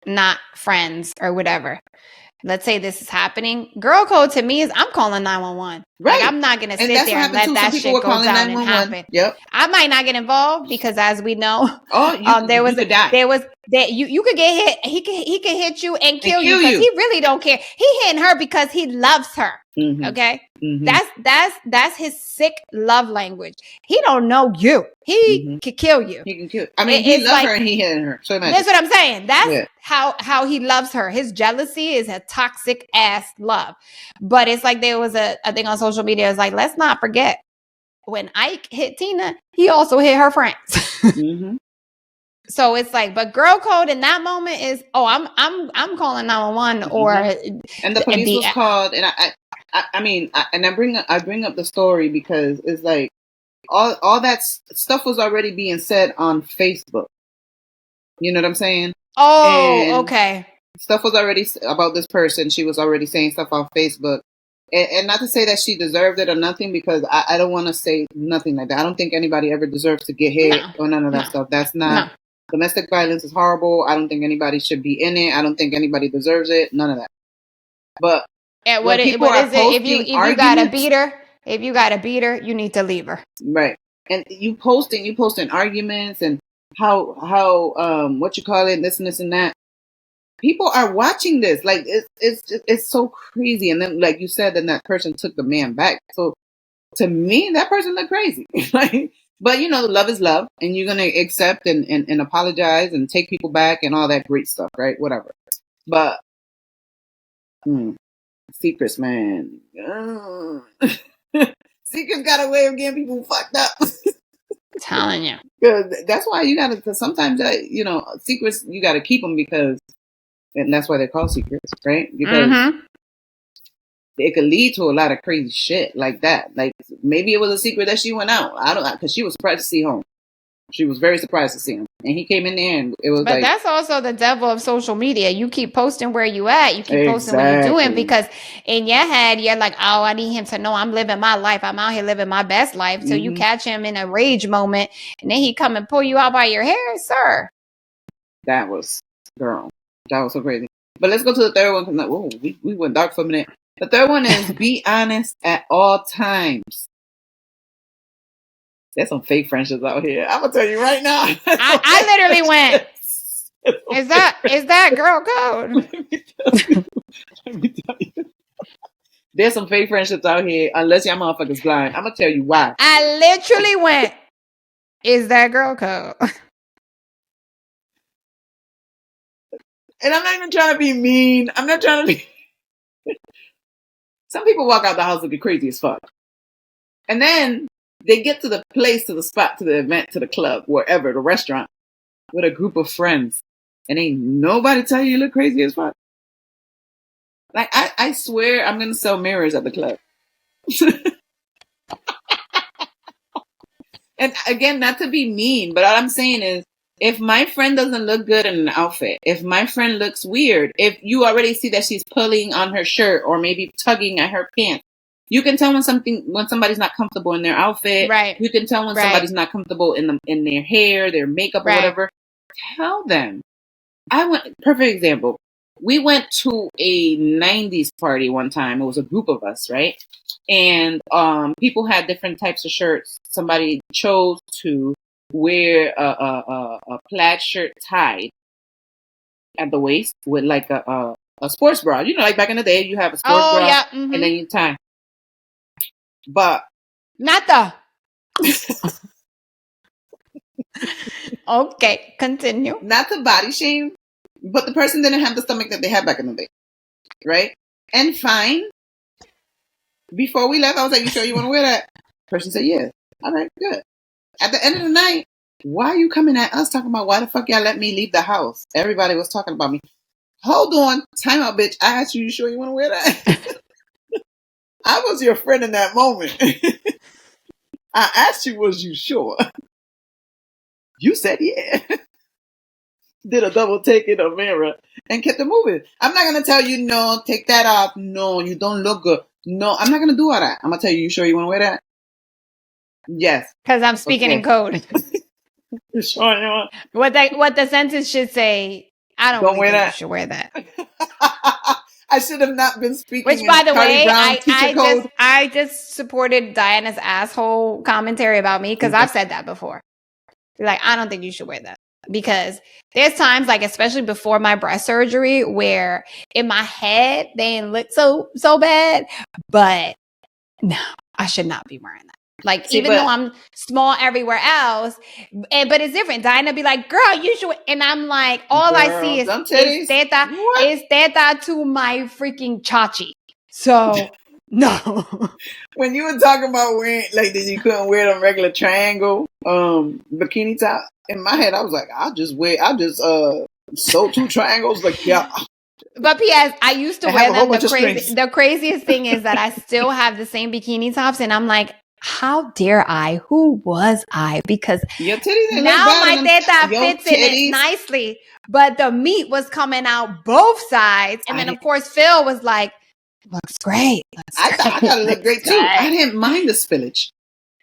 Speaker 2: not friends or whatever. Let's say this is happening. Girl code to me is I'm calling 911.
Speaker 1: Right.
Speaker 2: Like, I'm not going to sit there and let that shit go down and happen.
Speaker 1: Yep.
Speaker 2: I might not get involved because, as we know, you could get hit. He could hit you and kill you because he really don't care. He hitting her because he loves her. Mm-hmm. Okay. Mm-hmm. That's his sick love language. He don't know you. He could kill you.
Speaker 1: He can kill. I mean, he loves her and he hitting her. So
Speaker 2: that's what I'm saying. That's how he loves her. His jealousy is a toxic ass love. But it's like there was a thing on social media. It's like, let's not forget, when Ike hit Tina, he also hit her friends. Mm-hmm. So it's like, but girl code in that moment is, I'm calling 911 or
Speaker 1: and the police was called, and I bring up the story because it's like all that stuff was already being said on Facebook. You know what I'm saying?
Speaker 2: Oh, and okay.
Speaker 1: Stuff was already about this person. She was already saying stuff on Facebook. And not to say that she deserved it or nothing, because I don't want to say nothing like that. I don't think anybody ever deserves to get hit or none of that stuff. That's not... Domestic violence is horrible. I don't think anybody should be in it. I don't think anybody deserves it. None of that. But
Speaker 2: what is it? If you got a beater, you need to leave her.
Speaker 1: Right. And you posting arguments and how what you call it, this and that. People are watching this. Like it's so crazy. And then, like you said, then that person took the man back. So to me, that person looked crazy. Like, but love is love, and you're gonna accept and apologize and take people back and all that great stuff, right? Whatever. But secrets, man. Secrets got a way of getting people fucked up.
Speaker 2: Telling you.
Speaker 1: That's why you gotta. Sometimes secrets, you gotta keep them, and that's why they're called secrets, right? Because it could lead to a lot of crazy shit like that. Like, maybe it was a secret that she went out. I don't know, because she was surprised to see him. She was very surprised to see him. And he came in there and it was
Speaker 2: But that's also the devil of social media. You keep posting where you at. You keep posting what you're doing, because in your head, you're like, oh, I need him to know I'm living my life. I'm out here living my best life. So you catch him in a rage moment, and then he come and pull you out by your hair, sir.
Speaker 1: That was so crazy. But let's go to the third one, because we went dark for a minute. The third one is be honest at all times. There's some fake friendships out here. I'm gonna tell you right now.
Speaker 2: I literally went. Is that girl code?
Speaker 1: Let me tell you. There's some fake friendships out here. Unless y'all motherfuckers blind, I'm gonna tell you why.
Speaker 2: I literally went. Is that girl code?
Speaker 1: And I'm not even trying to be mean. I'm not trying to be. Some people walk out the house looking crazy as fuck. And then they get to the place, to the spot, to the event, to the club, wherever, the restaurant, with a group of friends. And ain't nobody tell you look crazy as fuck. Like, I swear I'm going to sell mirrors at the club. And again, not to be mean, but all I'm saying is, if my friend doesn't look good in an outfit, if my friend looks weird, if you already see that she's pulling on her shirt or maybe tugging at her pants, you can tell when somebody's not comfortable in their outfit.
Speaker 2: Right.
Speaker 1: You can tell when somebody's not comfortable in their hair, their makeup, or whatever. Tell them. Perfect example. We went to a 90s party one time. It was a group of us, right? And people had different types of shirts. Somebody chose to wear a plaid shirt tied at the waist with like a sports bra. Like back in the day, you have a sports bra and then you tie. But
Speaker 2: not the. Okay, continue.
Speaker 1: Not to body shame, but the person didn't have the stomach that they had back in the day, right? And fine. Before we left, I was like, "You sure you want to wear that?" Person said, "Yeah." All right, good. At the end of the night, why are you coming at us talking about why the fuck y'all let me leave the house? Everybody was talking about me. Hold on, time out, bitch. I asked you, you sure you want to wear that? I was your friend in that moment. I asked you, was you sure? You said yeah. Did a double take in the mirror and kept it moving. I'm not going to tell you, no, take that off. No, you don't look good. No, I'm not going to do all that. I'm going to tell you, you sure you want to wear that? Yes.
Speaker 2: Because I'm speaking in code.
Speaker 1: You sure you want?
Speaker 2: What the sentence should say, I don't really think you should wear that.
Speaker 1: I should have not been speaking.
Speaker 2: Which, by the way, I just supported Diana's asshole commentary about me because I've said that before. Like, I don't think you should wear that. Because there's times, like, especially before my breast surgery, where in my head they didn't look so bad, but no, I should not be wearing that. Like, even though I'm small everywhere else, but it's different. Diana be like, girl, you should, and I'm like, I see is teta to my freaking chachi. So, no.
Speaker 1: When you were talking about wearing, like, that you couldn't wear them regular triangle bikini top, in my head, I was like, I'll just sew 2 triangles, like, yeah.
Speaker 2: But P.S., I used to wear them. The craziest thing is that I still have the same bikini tops, and I'm like, how dare I? Who was I? Because
Speaker 1: your titties
Speaker 2: now my teta fits in it nicely, but the meat was coming out both sides. And then, of course, Phil was like, looks great.
Speaker 1: I thought it looked great, too. I didn't mind the spillage.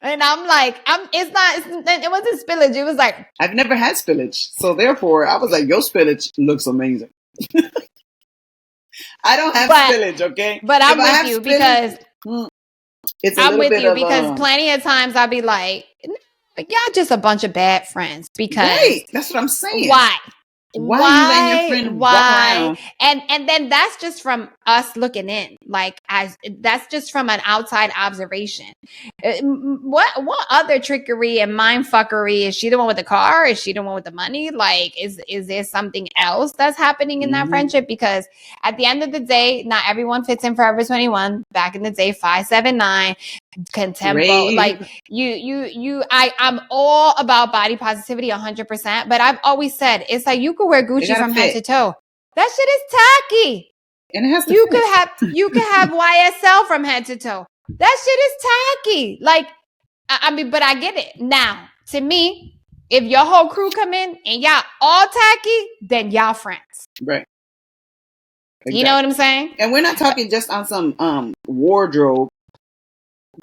Speaker 2: And I'm like, it wasn't spillage. It was like,
Speaker 1: I've never had spillage. So therefore, I was like, your spillage looks amazing. I don't have spillage, okay?
Speaker 2: But I'm with you because plenty of times I'll be like, y'all just a bunch of bad friends. Because
Speaker 1: right, that's what I'm saying.
Speaker 2: Why?
Speaker 1: Why are you letting your friend walk around?
Speaker 2: And then that's just from us looking in. Like, that's just from an outside observation. What other trickery and mind fuckery? Is she the one with the car? Is she the one with the money? Like, is there something else that's happening in that friendship? Because at the end of the day, not everyone fits in Forever 21. Back in the day, 5'7", contempo. Like, I'm all about body positivity 100%. But I've always said, it's like you could wear Gucci from head to toe. That shit is tacky.
Speaker 1: And it has to
Speaker 2: you could have YSL from head to toe. That shit is tacky. Like, I mean, but I get it. Now, to me, if your whole crew come in and y'all all tacky, then y'all friends.
Speaker 1: Right.
Speaker 2: Exactly. You know what I'm saying?
Speaker 1: And we're not talking just on some wardrobe.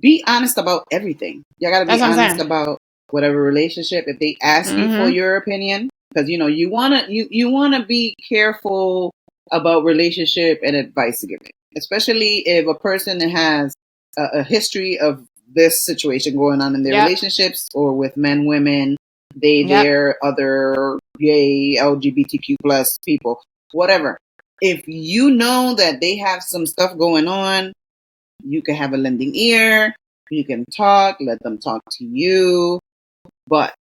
Speaker 1: Be honest about everything. You gotta be honest about whatever relationship. If they ask you for your opinion, because you wanna be careful about relationship and advice giving, especially if a person has a history of this situation going on in their relationships or with men, women, their other gay, LGBTQ plus people, whatever. If you know that they have some stuff going on, you can have a lending ear. You can talk. Let them talk to you. But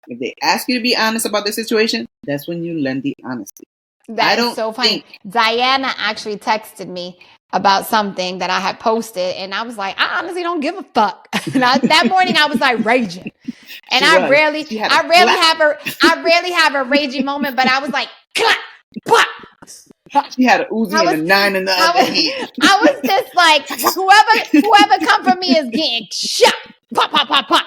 Speaker 1: if they ask you to be honest about the situation, that's when you lend the honesty.
Speaker 2: That is so funny. Diana actually texted me about something that I had posted, and I was like, I honestly don't give a fuck. That morning, I was like raging, and I rarely have a raging moment, but I was like, clap, clap.
Speaker 1: She had an Uzi and a 9 in the other hand.
Speaker 2: I was just like, whoever come for me is getting shot. Pop, pop, pop, pop.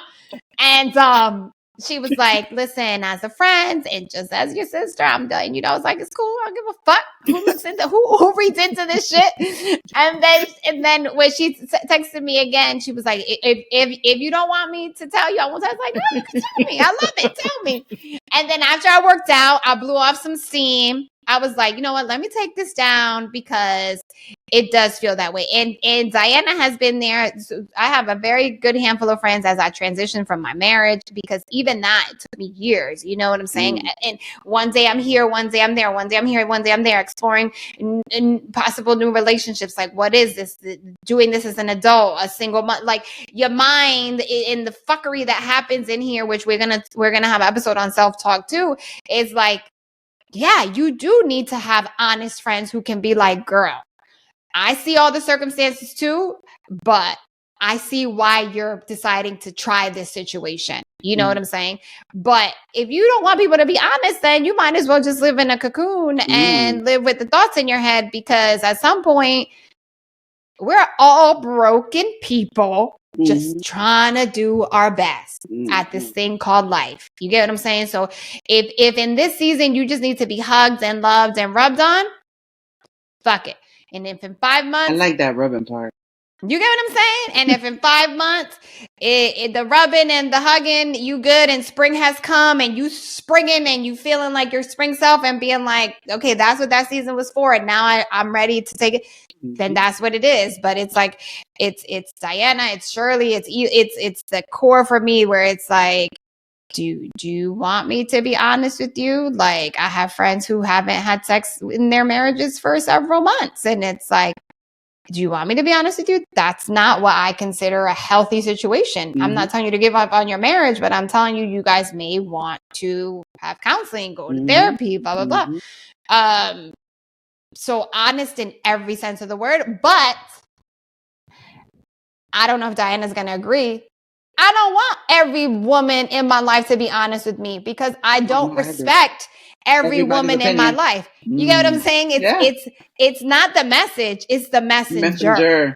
Speaker 2: And she was like, listen, as a friend and just as your sister, I'm done. I was like, it's cool. I don't give a fuck. Who looks into who reads into this shit? And then when she texted me again, she was like, if you don't want me to tell you, I won't tell you. I was like, no, you can tell me. I love it. Tell me. And then after I worked out, I blew off some steam. I was like, you know what? Let me take this down because it does feel that way. And Diana has been there. So I have a very good handful of friends as I transitioned from my marriage, because even that it took me years. You know what I'm saying? And one day I'm here, one day I'm there, one day I'm here, one day I'm there, exploring possible new relationships. Like, what is this? Doing this as an adult, a single month, like your mind in the fuckery that happens in here, which we're gonna have an episode on self-talk too, is like, yeah, you do need to have honest friends who can be like, girl, I see all the circumstances too, but I see why you're deciding to try this situation. You know what I'm saying? But if you don't want people to be honest, then you might as well just live in a cocoon and live with the thoughts in your head, because at some point, we're all broken people just trying to do our best at this thing called life. You get what I'm saying? So if in this season you just need to be hugged and loved and rubbed on, fuck it. And if in 5 months,
Speaker 1: I like that rubbing part.
Speaker 2: You get what I'm saying? And if in 5 months, the rubbing and the hugging, you good, and spring has come, and you springing, and you feeling like your spring self, and being like, okay, that's what that season was for, and now I'm ready to take it. Then that's what it is. But it's like, it's Diana, it's Shirley, it's the core for me, where it's like, do you want me to be honest with you? Like, I have friends who haven't had sex in their marriages for several months, and it's like, do you want me to be honest with you? That's not what I consider a healthy situation. I'm not telling you to give up on your marriage, but I'm telling you, you guys may want to have counseling, go to therapy, blah, blah, blah. So honest in every sense of the word, but I don't know if Diana's going to agree. I don't want every woman in my life to be honest with me, because I don't respect every woman in my life. You get what I'm saying? It's not the message, it's the messenger.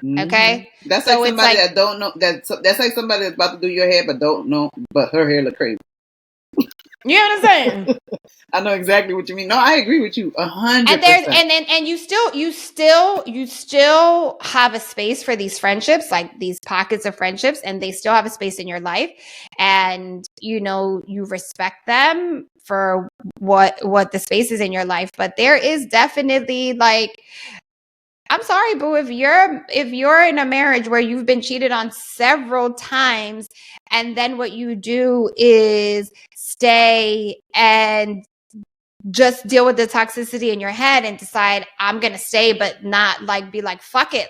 Speaker 2: Okay?
Speaker 1: That's like somebody that don't know, that's like somebody that's about to do your hair but don't know, but her hair look crazy.
Speaker 2: You know what I'm saying?
Speaker 1: I know exactly what you mean. No, I agree with you 100%.
Speaker 2: And you still have a space for these friendships, like these pockets of friendships, and they still have a space in your life. And you respect them for what the space is in your life. But there is definitely, like, I'm sorry, boo, if you're in a marriage where you've been cheated on several times, and then what you do is stay and just deal with the toxicity in your head and decide, I'm going to stay, but not like be like, fuck it.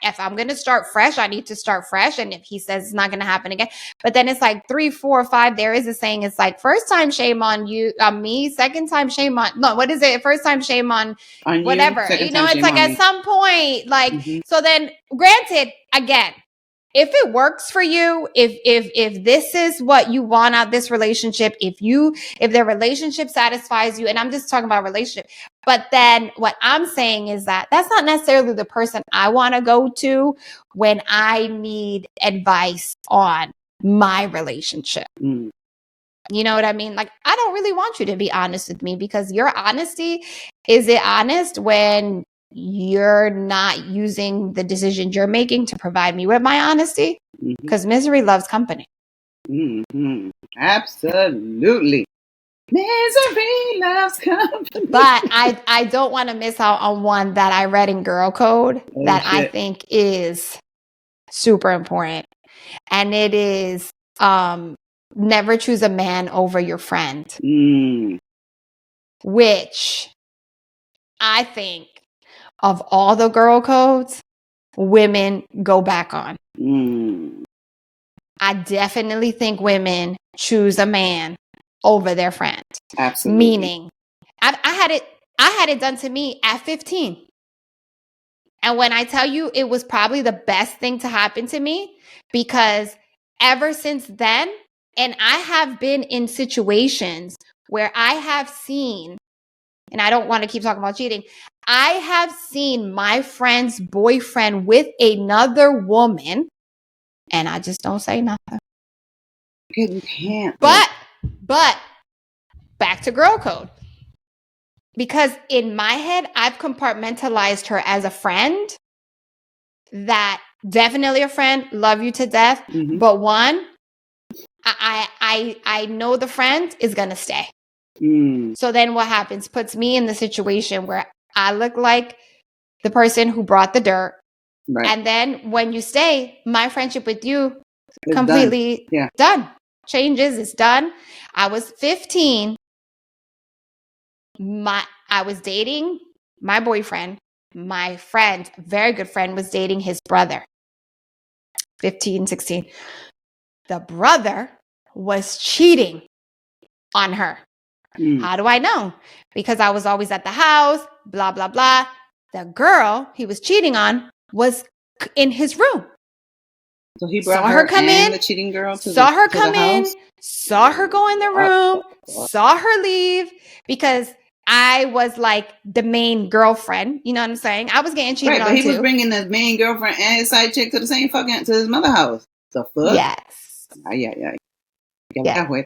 Speaker 2: If I'm going to start fresh, I need to start fresh. And if he says it's not going to happen again, but then it's like 3, 4, 5, there is a saying, it's like, first time shame on you, on me, second time shame on, no, what is it? First time shame on whatever, it's like at some point, like, so then granted, again, if it works for you, if this is what you want out of this relationship, if the relationship satisfies you, and I'm just talking about relationship, but then what I'm saying is that that's not necessarily the person I want to go to when I need advice on my relationship. You know what I mean? Like, I don't really want you to be honest with me, because your honesty, is it honest when you're not using the decisions you're making to provide me with my honesty? Because misery loves company.
Speaker 1: Absolutely. Misery loves company.
Speaker 2: But I don't want to miss out on one that I read in Girl Code I think is super important. And it is never choose a man over your friend. Which I think, of all the girl codes, women go back on. I definitely think women choose a man over their friend.
Speaker 1: Absolutely.
Speaker 2: Meaning, I had it done to me at 15. And when I tell you, it was probably the best thing to happen to me, because ever since then, and I have been in situations where I have seen, and I don't want to keep talking about cheating, I have seen my friend's boyfriend with another woman, and I just don't say nothing.
Speaker 1: You can't.
Speaker 2: But back to girl code. Because in my head, I've compartmentalized her as a friend, that definitely a friend, love you to death. But one, I know the friend is going to stay. So then what happens? Puts me in the situation where I look like the person who brought the dirt. Right. And then when you stay, my friendship with you it's completely done. Changes, it's done. I was 15. I was dating my boyfriend. My friend, very good friend, was dating his brother. 15, 16. The brother was cheating on her. How do I know? Because I was always at the house, blah, blah, blah. The girl he was cheating on was in his room.
Speaker 1: So he brought her come in, the cheating girl to
Speaker 2: saw her
Speaker 1: to
Speaker 2: come
Speaker 1: the
Speaker 2: in,
Speaker 1: house?
Speaker 2: saw her go in the room, saw her leave, because I was like the main girlfriend. You know what I'm saying? I was getting cheated on too.
Speaker 1: But he was bringing his main girlfriend and his side chick to the same fucking, to his mother house. The fuck?
Speaker 2: Yes.
Speaker 1: Yeah.
Speaker 2: Dale.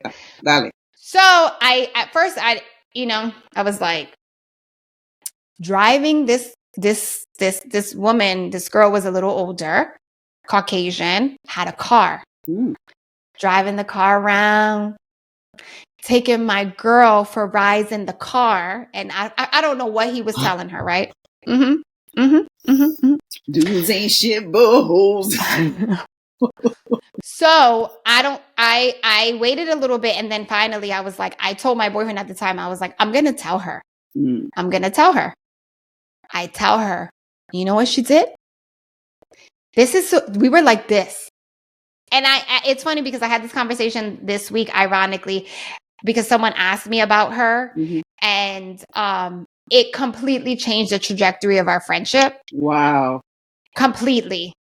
Speaker 2: So at first I was like driving this woman, this girl was a little older, Caucasian, had a car. Driving the car around, taking my girl for rides in the car, and I don't know what he was telling her, right?
Speaker 1: Dudes ain't shit but hoes.
Speaker 2: So I waited a little bit, and then finally I was like, I told my boyfriend at the time, I was like, I'm gonna tell her. I'm gonna tell her. I tell her. You know what she did? We were like this. And it's funny because I had this conversation this week, ironically, because someone asked me about her, and it completely changed the trajectory of our friendship.
Speaker 1: Wow.
Speaker 2: Completely.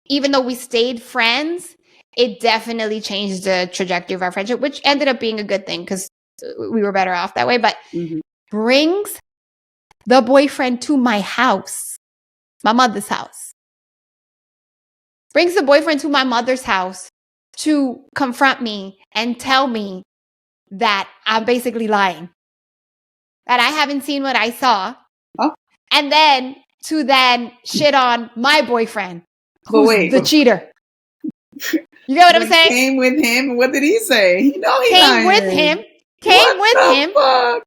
Speaker 2: Even though we stayed friends, it definitely changed the trajectory of our friendship, which ended up being a good thing because we were better off that way. But brings the boyfriend to my house, my mother's house. Brings the boyfriend to my mother's house to confront me and tell me that I'm basically lying. That I haven't seen what I saw. Oh. And then to shit on my boyfriend, who's the cheater. You get what I'm saying?
Speaker 1: Came with him. What did he say? He know he
Speaker 2: came with him. Came with him.
Speaker 1: Fuck?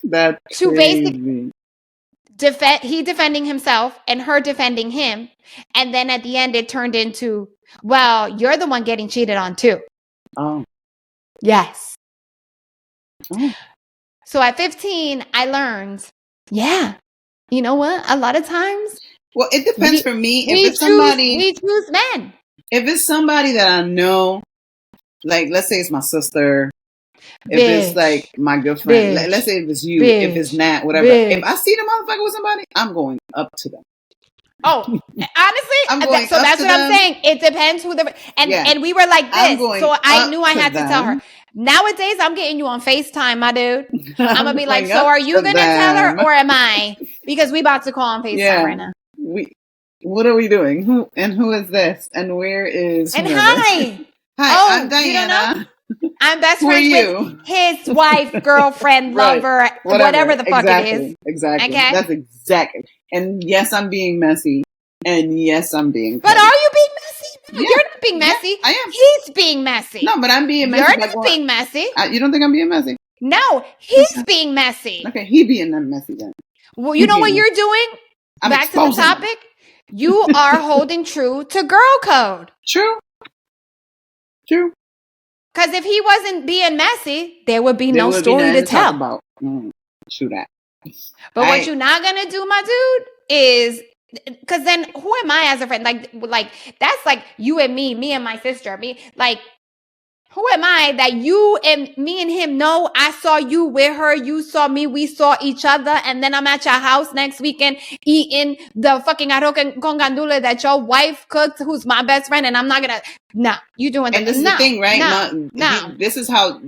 Speaker 1: That's
Speaker 2: to
Speaker 1: crazy.
Speaker 2: Basically he defending himself and her defending him. And then at the end, it turned into, well, you're the one getting cheated on too.
Speaker 1: Oh.
Speaker 2: Yes. Oh. So at 15, I learned, you know what? A lot of times.
Speaker 1: Well, it depends for me.
Speaker 2: We choose men.
Speaker 1: If it's somebody that I know, like, let's say it's my sister. If it's like my good friend, let's say if it's you, if it's Nat, whatever. If I see the motherfucker with somebody, I'm going up to them.
Speaker 2: Oh, honestly, so that's what I'm saying. It depends who and we were like this, so I knew I had to tell her. Nowadays, I'm getting you on FaceTime, my dude. I'm gonna be like, so are you gonna tell her or am I? Because we about to call on FaceTime right now.
Speaker 1: What are we doing? Who is this? And where is?
Speaker 2: And hi,
Speaker 1: I'm Diana. You don't know?
Speaker 2: I'm best friends with his wife, girlfriend, lover, whatever the fuck it is.
Speaker 1: Exactly. Okay? That's exactly. And yes, I'm being messy. And yes, I'm being petty.
Speaker 2: But are you being messy? No, you're not being messy. Yeah, I am. He's being messy.
Speaker 1: No, but I'm being messy.
Speaker 2: You're not being messy.
Speaker 1: You don't think I'm being messy?
Speaker 2: No, he's being messy.
Speaker 1: Okay, he being messy then.
Speaker 2: Well, you know what you're doing? Back to the topic. You are holding true to girl code.
Speaker 1: True.
Speaker 2: Because if he wasn't being messy, there would be no story to tell.
Speaker 1: About. True that.
Speaker 2: But what you're not going to do, my dude, is... Because then who am I as a friend? Like that's like you and me and my sister. Who am I that you and me and him know I saw you with her, you saw me, we saw each other, and then I'm at your house next weekend eating the fucking arroz con gandule that your wife cooked, who's my best friend, and I'm not gonna. Nah, you doing that?
Speaker 1: And this is the thing, right? This is how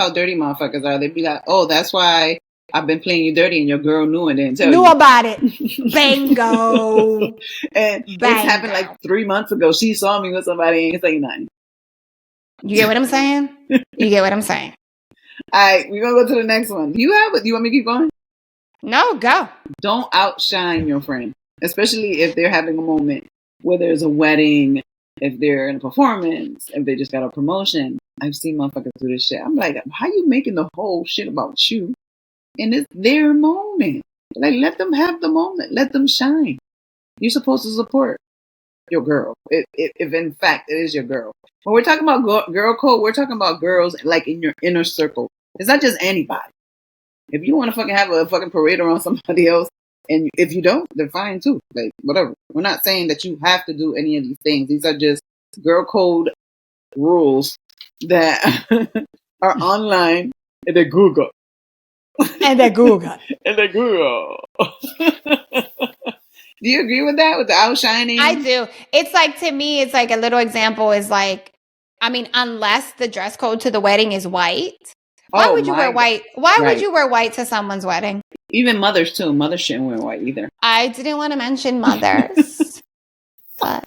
Speaker 1: dirty motherfuckers are. They be like, oh, that's why I've been playing you dirty, and your girl knew and didn't tell you.
Speaker 2: Knew about it. Bingo.
Speaker 1: And it's happened like 3 months ago. She saw me with somebody and ain't say nothing.
Speaker 2: You get what I'm saying? You get what I'm saying?
Speaker 1: All right, we're going to go to the next one. Do you want me to keep going?
Speaker 2: No, go.
Speaker 1: Don't outshine your friend, especially if they're having a moment, whether it's a wedding, if they're in a performance, if they just got a promotion. I've seen motherfuckers do this shit. I'm like, how you making the whole shit about you? And it's their moment. Like, let them have the moment. Let them shine. You're supposed to support your girl. If in fact it is your girl. When we're talking about girl code, we're talking about girls like in your inner circle. It's not just anybody. If you want to fucking have a fucking parade around somebody else, and if you don't, they're fine too. Like, whatever. We're not saying that you have to do any of these things. These are just girl code rules that are online in the Google.
Speaker 2: And the Google.
Speaker 1: And the Google. Do you agree with that? With the outshining?
Speaker 2: I do. It's like, to me, it's like a little example is like, I mean, unless the dress code to the wedding is white, Why would you wear white? Why would you wear white to someone's wedding?
Speaker 3: Even mothers too. Mothers shouldn't wear white either.
Speaker 2: I didn't want to mention mothers, but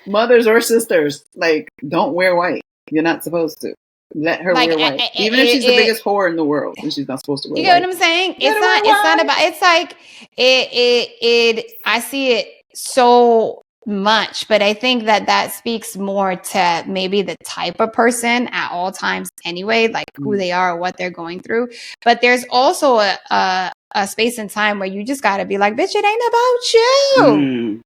Speaker 3: mothers or sisters, like, don't wear white. You're not supposed to. Let her wear white, even if she's the biggest whore in the world, and she's not supposed to wear white.
Speaker 2: You get what I'm saying? It's not about. It's like it. I see it so much, but I think that speaks more to maybe the type of person at all times anyway, like who they are or what they're going through. But there's also a space and time where you just got to be like, bitch, it ain't about you.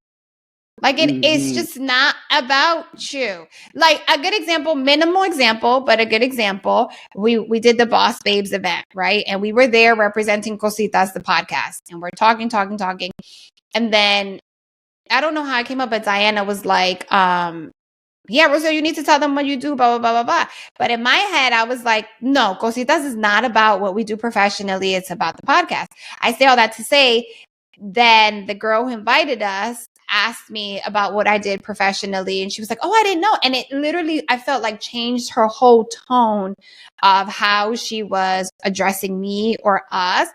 Speaker 2: Like it's just not about you. Like a good example, minimal example, but a good example. We did the Boss Babes event, right? And we were there representing Cositas, the podcast, and we're talking. And then I don't know how I came up, but Diana was like, yeah, Rosa, you need to tell them what you do, blah, blah, blah, blah, blah. But in my head, I was like, no, Cositas is not about what we do professionally. It's about the podcast. I say all that to say, then the girl who invited us asked me about what I did professionally. And she was like, oh, I didn't know. And it literally, I felt like changed her whole tone of how she was addressing me or us.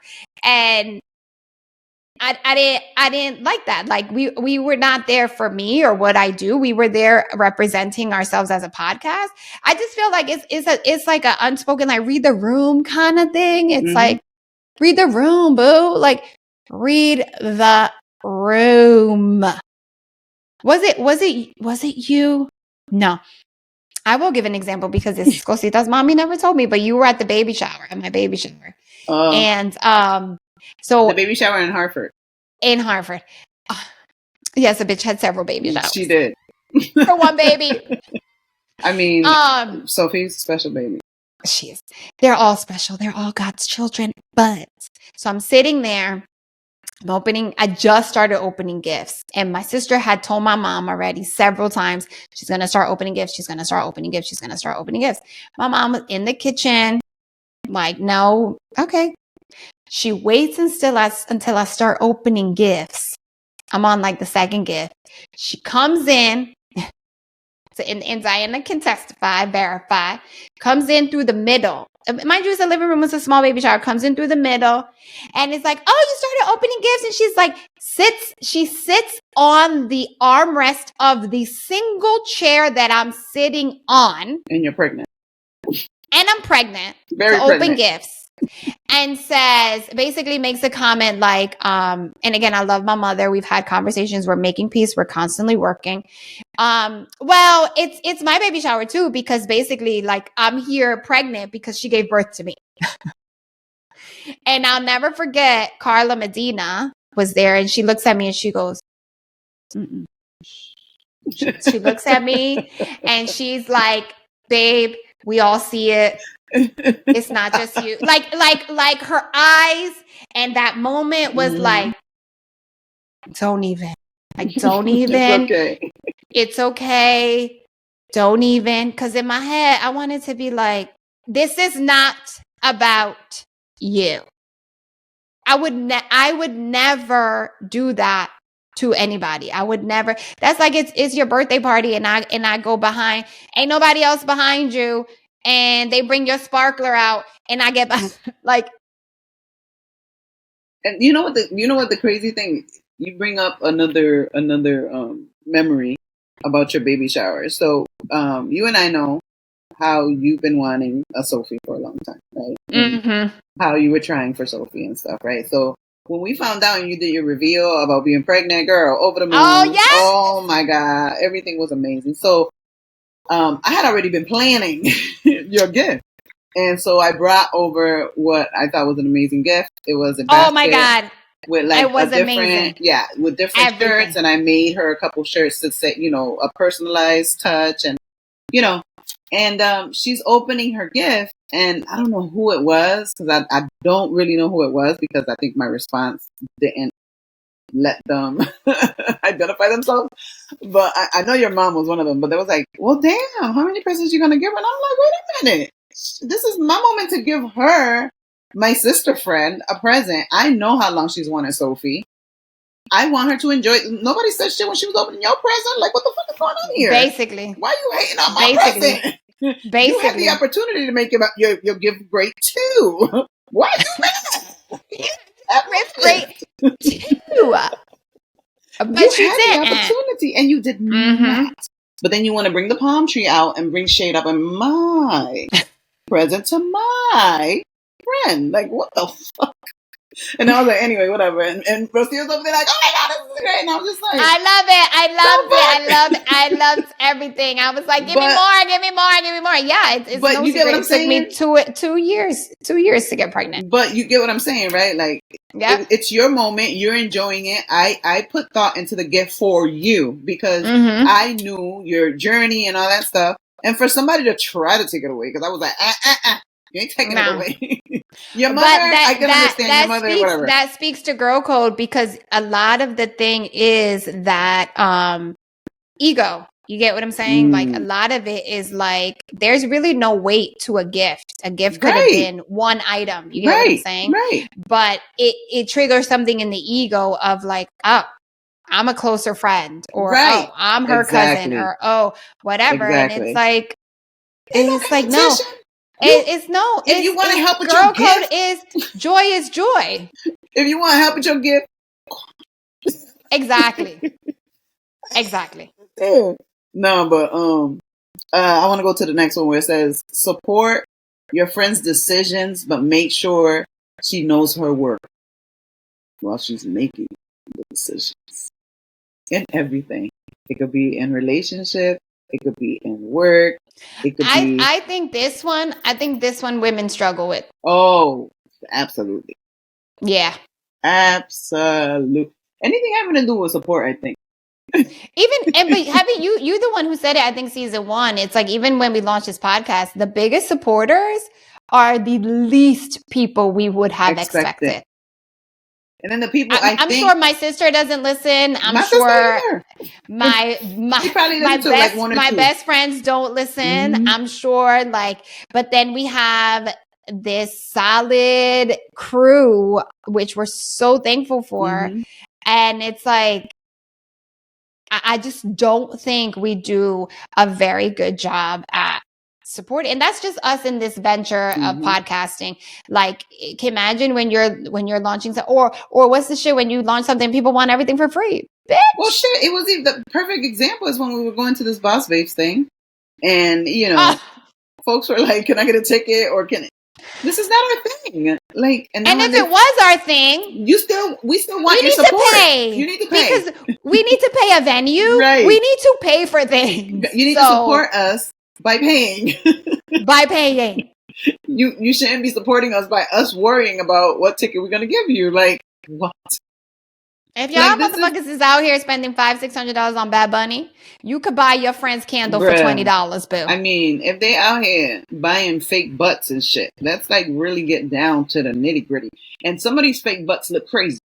Speaker 2: And I didn't like that. Like we were not there for me or what I do. We were there representing ourselves as a podcast. I just feel like it's like an unspoken, like read the room kind of thing. It's like, read the room, boo. Like read the room. Was it you? No. I will give an example because it's Cosita's mommy never told me, but you were at the baby shower, at my baby shower. And so
Speaker 3: the baby shower in Hartford.
Speaker 2: In Hartford. Yes, a bitch had several baby showers.
Speaker 3: She did.
Speaker 2: For one baby.
Speaker 3: I mean, Sophie's a special baby.
Speaker 2: She is. They're all special. They're all God's children. But so I'm sitting there. I just started opening gifts. And my sister had told my mom already several times, she's going to start opening gifts. She's going to start opening gifts. She's going to start opening gifts. My mom was in the kitchen. Like, no, okay. She waits until I start opening gifts. I'm on like the second gift. She comes in. And Diana can testify, verify. Comes in through the middle. Mind you, it's a living room. It's a small baby shower. Comes in through the middle. And it's like, oh, you started opening gifts. And she's like, she sits on the armrest of the single chair that I'm sitting on.
Speaker 3: And you're pregnant.
Speaker 2: And I'm pregnant.
Speaker 3: Very
Speaker 2: to
Speaker 3: pregnant.
Speaker 2: Open gifts. And basically makes a comment like, and again, I love my mother. We've had conversations. We're making peace. We're constantly working. Well, it's my baby shower too, because basically like I'm here pregnant because she gave birth to me. And I'll never forget Carla Medina was there and she looks at me and she goes, mm-mm. She looks at me and she's like, babe, we all see it. It's not just you. Like her eyes and that moment was like, don't even. Like, don't even.
Speaker 3: It's okay.
Speaker 2: It's okay. Don't even. Because in my head, I wanted to be like, this is not about you. I would never do that to anybody. I would never. That's like it's your birthday party and I go behind. Ain't nobody else behind you. And they bring your sparkler out and I get like.
Speaker 3: And you know what the crazy thing, you bring up another memory about your baby shower. So you and I know how you've been wanting a Sophie for a long time, right?
Speaker 2: Mm-hmm.
Speaker 3: How you were trying for Sophie and stuff, right? So when we found out and you did your reveal about being pregnant, girl, over the moon.
Speaker 2: Oh, yes!
Speaker 3: Oh my God. Everything was amazing. So I had already been planning your gift. And so I brought over what I thought was an amazing gift. It was a basket.
Speaker 2: Oh my God.
Speaker 3: With like
Speaker 2: it was amazing.
Speaker 3: Yeah, with different
Speaker 2: Everything.
Speaker 3: shirts. And I made her a couple shirts to say, a personalized touch and, and she's opening her gift and I don't know who it was because I don't really know who it was because I think my response didn't let them identify themselves. But I know your mom was one of them. But they was like, well, damn, how many presents you going to give her? And I'm like, wait a minute. This is my moment to give her, my sister friend, a present. I know how long she's wanted Sophie. I want her to enjoy it. Nobody said shit when she was opening your present. Like, what the fuck is going on here?
Speaker 2: Basically.
Speaker 3: Why are you hating on my present?
Speaker 2: Basically.
Speaker 3: You had the opportunity to make your gift great too. Why are you mad?
Speaker 2: Great too. But
Speaker 3: you
Speaker 2: she
Speaker 3: had
Speaker 2: didn't.
Speaker 3: the opportunity and you did not. But then you want to bring the palm tree out and bring shade up in my present to my friend. Like, what the fuck? And I was like, anyway, whatever. And Rosie was over there like, oh my God, this is great. And I was just like,
Speaker 2: I love it. I loved everything. I was like, give me more. Yeah, it's
Speaker 3: but
Speaker 2: no
Speaker 3: you
Speaker 2: secret.
Speaker 3: Get what I'm
Speaker 2: it
Speaker 3: saying?
Speaker 2: took me 2 years to get pregnant.
Speaker 3: But you get what I'm saying, right? Like, it's your moment. You're enjoying it. I put thought into the gift for you because I knew your journey and all that stuff. And for somebody to try to take it away, because I was like, you ain't taking it away. Your mother, I can understand your mother, whatever.
Speaker 2: That speaks to girl code because a lot of the thing is that ego. You get what I'm saying? Like a lot of it is like there's really no weight to a gift. A gift could have been one item. You get what I'm saying?
Speaker 3: Right.
Speaker 2: But it triggers something in the ego of like, oh, I'm a closer friend, or oh, I'm her cousin, or oh, whatever. And it's like no. It's no.
Speaker 3: If you want to help with
Speaker 2: girl
Speaker 3: your gift,
Speaker 2: code is joy.
Speaker 3: If you want to help with your gift,
Speaker 2: exactly.
Speaker 3: Yeah. No, but I want to go to the next one where it says support your friend's decisions, but make sure she knows her work while she's making the decisions. In everything, it could be in relationship, it could be in work.
Speaker 2: I think this one women struggle with.
Speaker 3: Oh, absolutely.
Speaker 2: Yeah.
Speaker 3: Absolutely. Anything having to do with support, I think.
Speaker 2: But haven't you the one who said it, I think season 1, it's like even when we launched this podcast, the biggest supporters are the least people we would have expected.
Speaker 3: And then the people
Speaker 2: I'm sure my sister doesn't listen. I'm sure my best friends don't listen. I'm sure but then we have this solid crew, which we're so thankful for. And it's like, I just don't think we do a very good job at supporting. And that's just us in this venture of podcasting. Like, can imagine when you're launching or what's the shit when you launch something, people want everything for free. Bitch.
Speaker 3: Well, shit, it was the perfect example is when we were going to this Boss Babes thing. And, folks were like, can I get a ticket or this is not our thing. Like, and
Speaker 2: if it was our thing,
Speaker 3: we still want your support. You need to pay.
Speaker 2: Because we need to pay a venue.
Speaker 3: Right.
Speaker 2: We need to pay for things.
Speaker 3: You need to support us by paying. You shouldn't be supporting us by us worrying about what ticket we're going to give you. Like, what?
Speaker 2: If y'all motherfuckers is out here spending $500-$600 on Bad Bunny, you could buy your friend's candle for $20, boo.
Speaker 3: I mean, if they out here buying fake butts and shit, that's like really getting down to the nitty gritty. And some of these fake butts look crazy.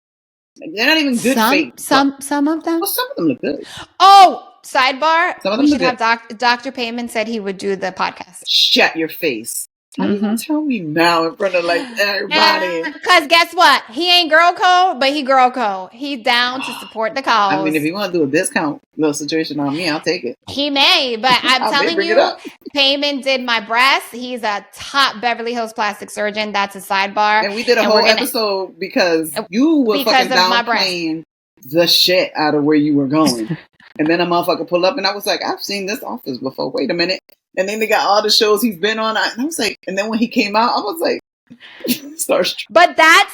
Speaker 3: Like, they're not even good fake.
Speaker 2: Some of them.
Speaker 3: Well, some of them look good.
Speaker 2: Oh, sidebar.
Speaker 3: Some of them
Speaker 2: we should have Dr. Payman said he would do the podcast.
Speaker 3: Shut your face. How you gonna tell me now in front of everybody?
Speaker 2: Because guess what? He ain't girl code, but he girl code. He down to support the cause.
Speaker 3: I mean, if you want to do a discount little situation on me, I'll take it.
Speaker 2: He may, but I'm telling you, Payman did my breasts. He's a top Beverly Hills plastic surgeon. That's a sidebar.
Speaker 3: And we did a whole episode because you were fucking downplaying the shit out of where you were going. And then a motherfucker pull up and I was like, I've seen this office before. Wait a minute. And then they got all the shows he's been on. And I was like, and then when he came out, I was like, starstruck.
Speaker 2: But that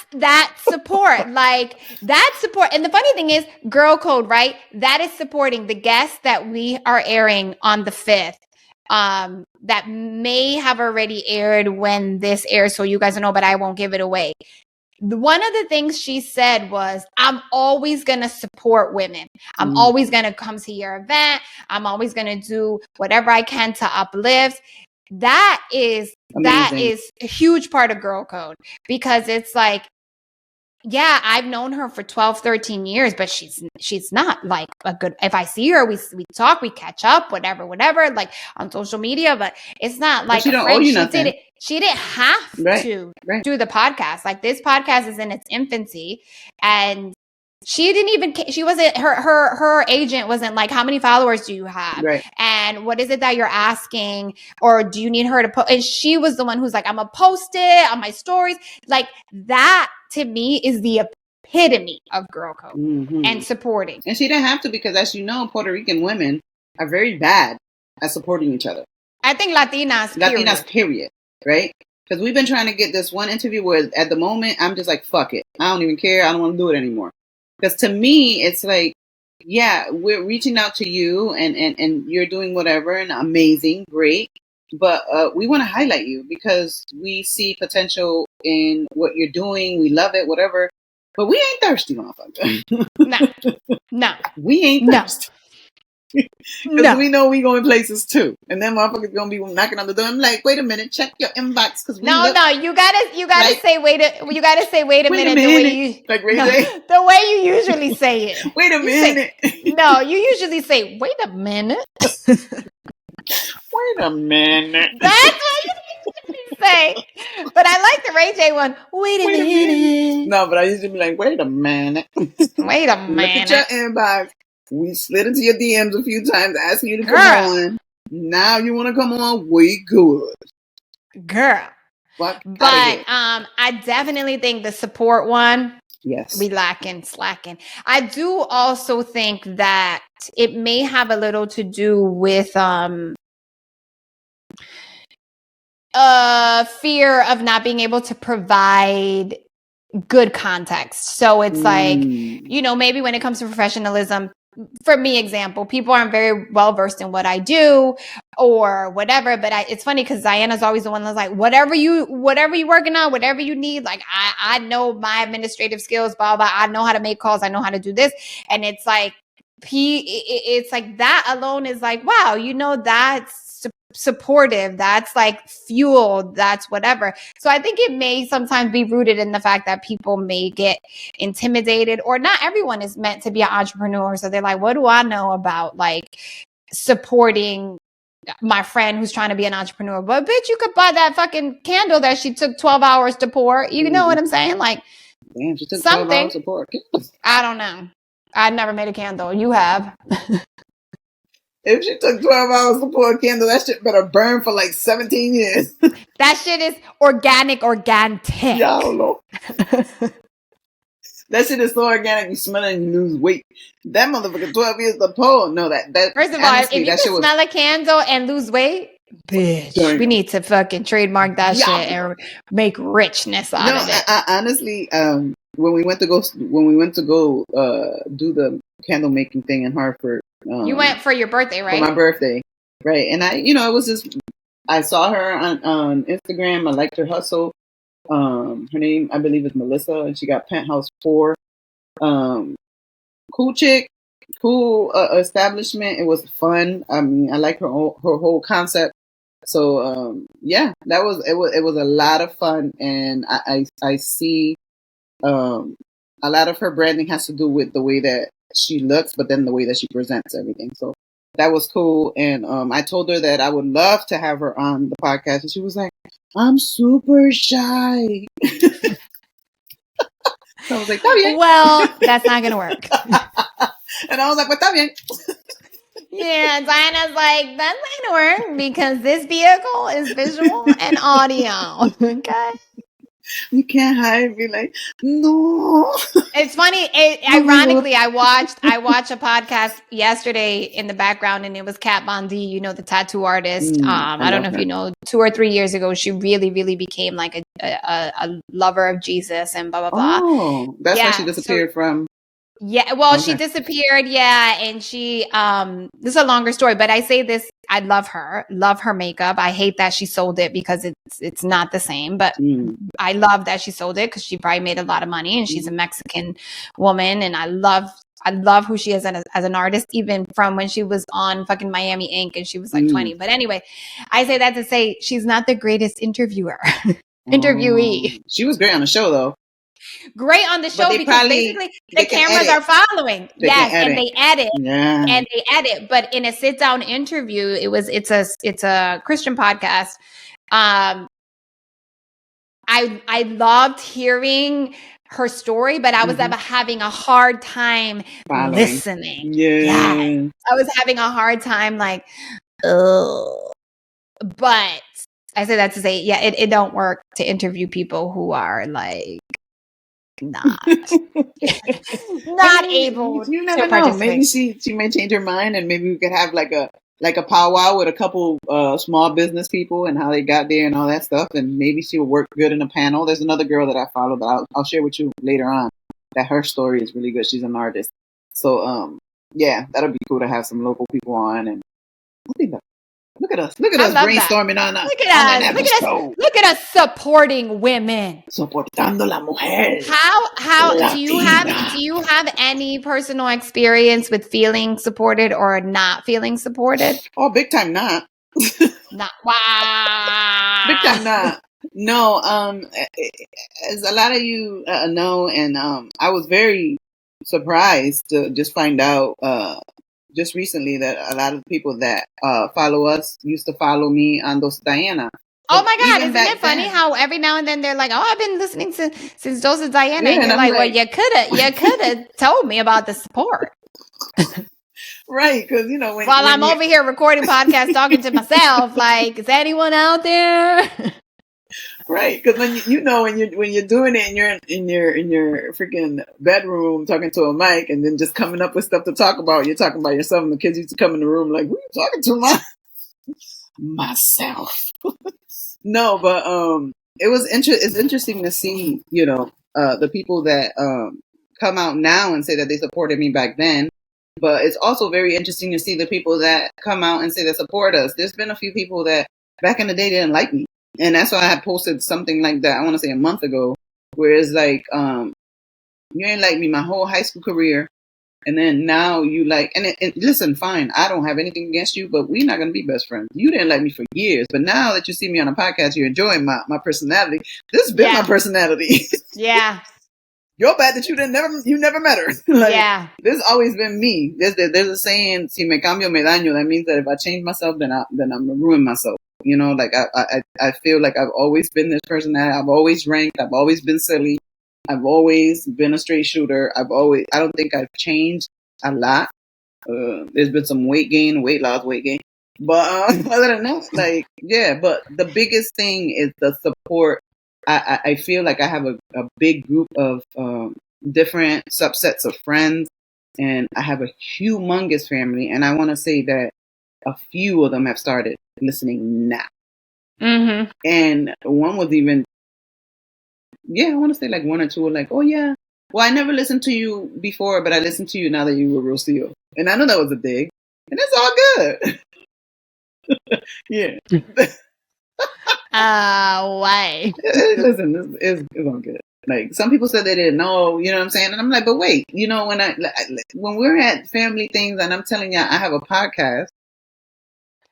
Speaker 2: support, that support. And the funny thing is, girl code, right? That is supporting the guests that we are airing on the 5th. That may have already aired when this airs, so you guys know, but I won't give it away. One of the things she said was, I'm always going to support women. I'm always going to come to your event. I'm always going to do whatever I can to uplift. That is a huge part of girl code, because it's like, yeah, I've known her for 12, 13 years, but she's not like a good, if I see her, we talk, we catch up, whatever, like on social media, but it's not like
Speaker 3: she don't owe you nothing.
Speaker 2: She didn't have to do the podcast. Like, this podcast is in its infancy, and She didn't even, she wasn't, her agent wasn't like, how many followers do you have?
Speaker 3: Right.
Speaker 2: And what is it that you're asking? Or do you need her to post? And she was the one who's like, I'm going to post it on my stories. Like that to me is the epitome of girl code and supporting.
Speaker 3: And she didn't have to, because as you know, Puerto Rican women are very bad at supporting each other.
Speaker 2: I think Latinas,
Speaker 3: period. Right? Because we've been trying to get this one interview where at the moment, I'm just like, fuck it. I don't even care. I don't want to do it anymore. Because to me, it's like, yeah, we're reaching out to you and you're doing whatever and amazing, great. But we want to highlight you because we see potential in what you're doing. We love it, whatever. But we ain't thirsty, motherfucker.
Speaker 2: No.
Speaker 3: We ain't thirsty. Because we know we going places too. And then motherfuckers going to be knocking on the door. I'm like, wait a minute, check your inbox. Cause
Speaker 2: you gotta say, wait a minute. The way you,
Speaker 3: like Ray J?
Speaker 2: The way you usually say it.
Speaker 3: Wait a minute.
Speaker 2: You usually say, wait a minute.
Speaker 3: Wait a minute.
Speaker 2: That's what you usually say. But I like the Ray J one. Wait a minute.
Speaker 3: No, but I used to be like, wait a minute.
Speaker 2: Wait a minute.
Speaker 3: Look at your inbox. We slid into your DMs a few times asking you to come on. Now you want to come on? We good.
Speaker 2: Girl. But I definitely think the support one,
Speaker 3: yes,
Speaker 2: we slacking. I do also think that it may have a little to do with fear of not being able to provide good context. So it's like, maybe when it comes to professionalism, for me, example, people aren't very well versed in what I do or whatever. But it's funny because Diana's always the one that's like, whatever you working on, whatever you need. Like I know my administrative skills, blah blah. I know how to make calls. I know how to do this, and it's like it's like that alone is like, wow, that's supportive, that's like fuel, that's whatever. So I think it may sometimes be rooted in the fact that people may get intimidated, or not everyone is meant to be an entrepreneur, so they're like, what do I know about like supporting my friend who's trying to be an entrepreneur? But bitch, you could buy that fucking candle that she took 12 hours to pour. You know what I'm saying? Like,
Speaker 3: damn, she took 12 hours to pour.
Speaker 2: I don't know, I never made a candle. You have.
Speaker 3: If she took 12 hours to pour a candle, that shit better burn for like 17 years.
Speaker 2: That shit is organic.
Speaker 3: Yeah, I don't know. That shit is so organic, you smell it and you lose weight. That motherfucker 12 years to pour. No, that
Speaker 2: first of all, honestly, if you can smell a candle and lose weight, bitch, we need to fucking trademark that shit and make richness out of it.
Speaker 3: I honestly, when we went to go do the candle making thing in Hartford.
Speaker 2: You went for your birthday, right?
Speaker 3: For my birthday, right? And it was just, I saw her on Instagram. I liked her hustle. Her name, I believe, is Melissa, and she got Penthouse 4. Cool chick, cool establishment. It was fun. I mean, I like her whole concept. So yeah, it was a lot of fun, and I see a lot of her branding has to do with the way that she looks, but then the way that she presents everything. So that was cool. And I told her that I would love to have her on the podcast, and she was like, I'm super shy. So I was like,
Speaker 2: well, that's not gonna work.
Speaker 3: And I was like, está bien.
Speaker 2: Yeah, Diana's like, that's not gonna work because this vehicle is visual and audio. Okay.
Speaker 3: You can't hide me. Like, no.
Speaker 2: It's funny. Ironically, I watched a podcast yesterday in the background, and it was Kat Von D, the tattoo artist. I don't know if you know, 2 or 3 years ago, she really, really became like a lover of Jesus and blah, blah, blah.
Speaker 3: Oh, that's why she disappeared from.
Speaker 2: Yeah, well, she disappeared. Yeah, and she this is a longer story, but I say this, I love her makeup. I hate that she sold it because it's not the same, but I love that she sold it because she probably made a lot of money, and she's a Mexican woman, and I love who she is as an artist, even from when she was on fucking Miami Ink and she was like 20. But anyway, I say that to say she's not the greatest interviewee.
Speaker 3: She was great on the show though.
Speaker 2: Great on the show because basically the cameras are following. Yes, and they edit.
Speaker 3: Yeah.
Speaker 2: And they edit. But in a sit down interview, it's a Christian podcast. I loved hearing her story, but I was having a hard time listening.
Speaker 3: Yeah.
Speaker 2: I was having a hard time like, ugh. But I say that to say, yeah, it don't work to interview people who are like not able
Speaker 3: you never
Speaker 2: to
Speaker 3: know.
Speaker 2: participate.
Speaker 3: Maybe she may change her mind, and maybe we could have like a powwow with a couple small business people and how they got there and all that stuff. And maybe she will work good in a panel. There's another girl that I follow, but I'll share with you later on that her story is really good. She's an artist, so yeah, that'll be cool to have some local people on. And I think that. Look at us brainstorming on
Speaker 2: Look at us supporting women.
Speaker 3: Soportando la mujer.
Speaker 2: How do you have any personal experience with feeling supported or not feeling supported?
Speaker 3: Oh, big time not.
Speaker 2: Not wow.
Speaker 3: Big time not. No, as a lot of you know, and I was very surprised to just find out just recently that a lot of people that follow us used to follow me on Dos Diana.
Speaker 2: Oh my God, isn't it funny how every now and then they're like, oh, I've been listening since Dos Diana.
Speaker 3: Yeah,
Speaker 2: and you're like, well, you could have told me about the support.
Speaker 3: Right, because when
Speaker 2: I'm over here recording podcasts talking to myself, like, is anyone out there?
Speaker 3: Right, because when you're doing it and you're in your freaking bedroom talking to a mic and then just coming up with stuff to talk about, you're talking about yourself, and the kids used to come in the room like, who are you talking to? Myself. No, but it's interesting to see the people that come out now and say that they supported me back then. But it's also very interesting to see the people that come out and say they support us. There's been a few people that back in the day didn't like me. And that's why I had posted something like that, I want to say a month ago, where it's like, you ain't like me my whole high school career. And then now you like, and listen, fine, I don't have anything against you, but we're not going to be best friends. You didn't like me for years. But now that you see me on a podcast, you're enjoying my personality. This has been my personality.
Speaker 2: Yeah.
Speaker 3: You're bad that you never met her. This has always been me. There's a saying, si me cambio me daño. That means that if I change myself, then I'm going to ruin myself. I feel like I've always been this person that I've always ranked. I've always been silly. I've always been a straight shooter. I don't think I've changed a lot. There's been some weight loss, weight gain. But other than that, but the biggest thing is the support. I feel like I have a big group of different subsets of friends, and I have a humongous family. And I want to say that a few of them have started listening now.
Speaker 2: Mm-hmm.
Speaker 3: And one was even, I want to say like one or two were like, oh yeah, well, I never listened to you before, but I listened to you now that you were real steel. And I know that was a dig, and it's all good. Yeah.
Speaker 2: Why?
Speaker 3: Listen, it's all good. Like, some people said they didn't know, you know what I'm saying? And I'm like, but wait, when we're at family things and I'm telling you I have a podcast.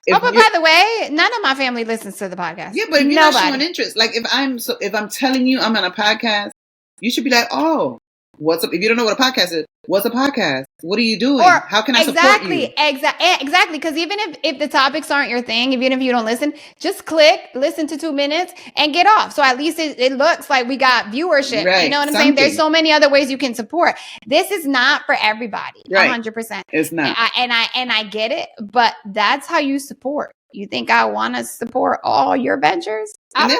Speaker 2: But by the way, none of my family listens to the podcast.
Speaker 3: Yeah, but if you're not showing interest, like if I'm telling you I'm on a podcast, you should be like, oh, what's up? If you don't know what a podcast is, what's a podcast? What are you doing? How can I support you?
Speaker 2: Exactly. Because even if the topics aren't your thing, even if you don't listen, just listen to 2 minutes and get off. So at least it looks like we got viewership.
Speaker 3: Right.
Speaker 2: You know what I'm saying? There's so many other ways you can support. This is not for everybody.
Speaker 3: Right.
Speaker 2: 100%.
Speaker 3: It's not.
Speaker 2: And I get it, but that's how you support. You think I want to support all your ventures?
Speaker 3: And then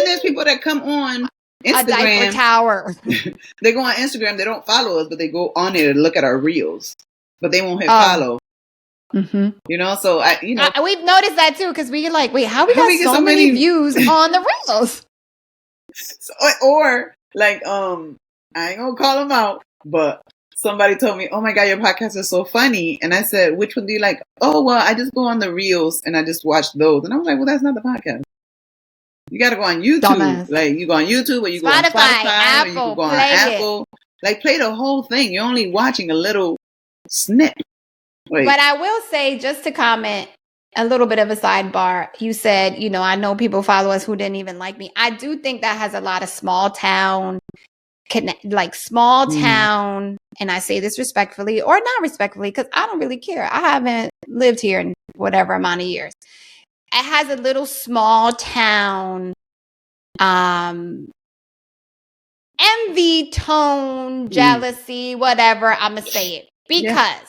Speaker 3: there's people that come on Instagram.
Speaker 2: A diaper tower.
Speaker 3: They go on Instagram. They don't follow us, but they go on there to look at our reels. But they won't hit follow.
Speaker 2: Mm-hmm.
Speaker 3: So
Speaker 2: we've noticed that too, because we're like, wait, how we got so many views on the reels?
Speaker 3: Or like, I ain't gonna call them out, but somebody told me, "Oh my God, your podcast is so funny," and I said, "Which one do you like?" "Oh, well, I just go on the reels and I just watch those," and I was like, "Well, that's not the podcast. You got to go on YouTube.
Speaker 2: Dumbass.
Speaker 3: Like, you go on YouTube, or you go on Spotify,
Speaker 2: Apple,
Speaker 3: or you can go on Apple. Like, play the whole thing. You're only watching a little snip." But
Speaker 2: I will say, just to comment, a little bit of a sidebar. You said, I know people follow us who didn't even like me. I do think that has a lot of small town, and I say this respectfully or not respectfully, because I don't really care. I haven't lived here in whatever amount of years. It has a little small town envy tone, jealousy, whatever, I'm going to say it. Because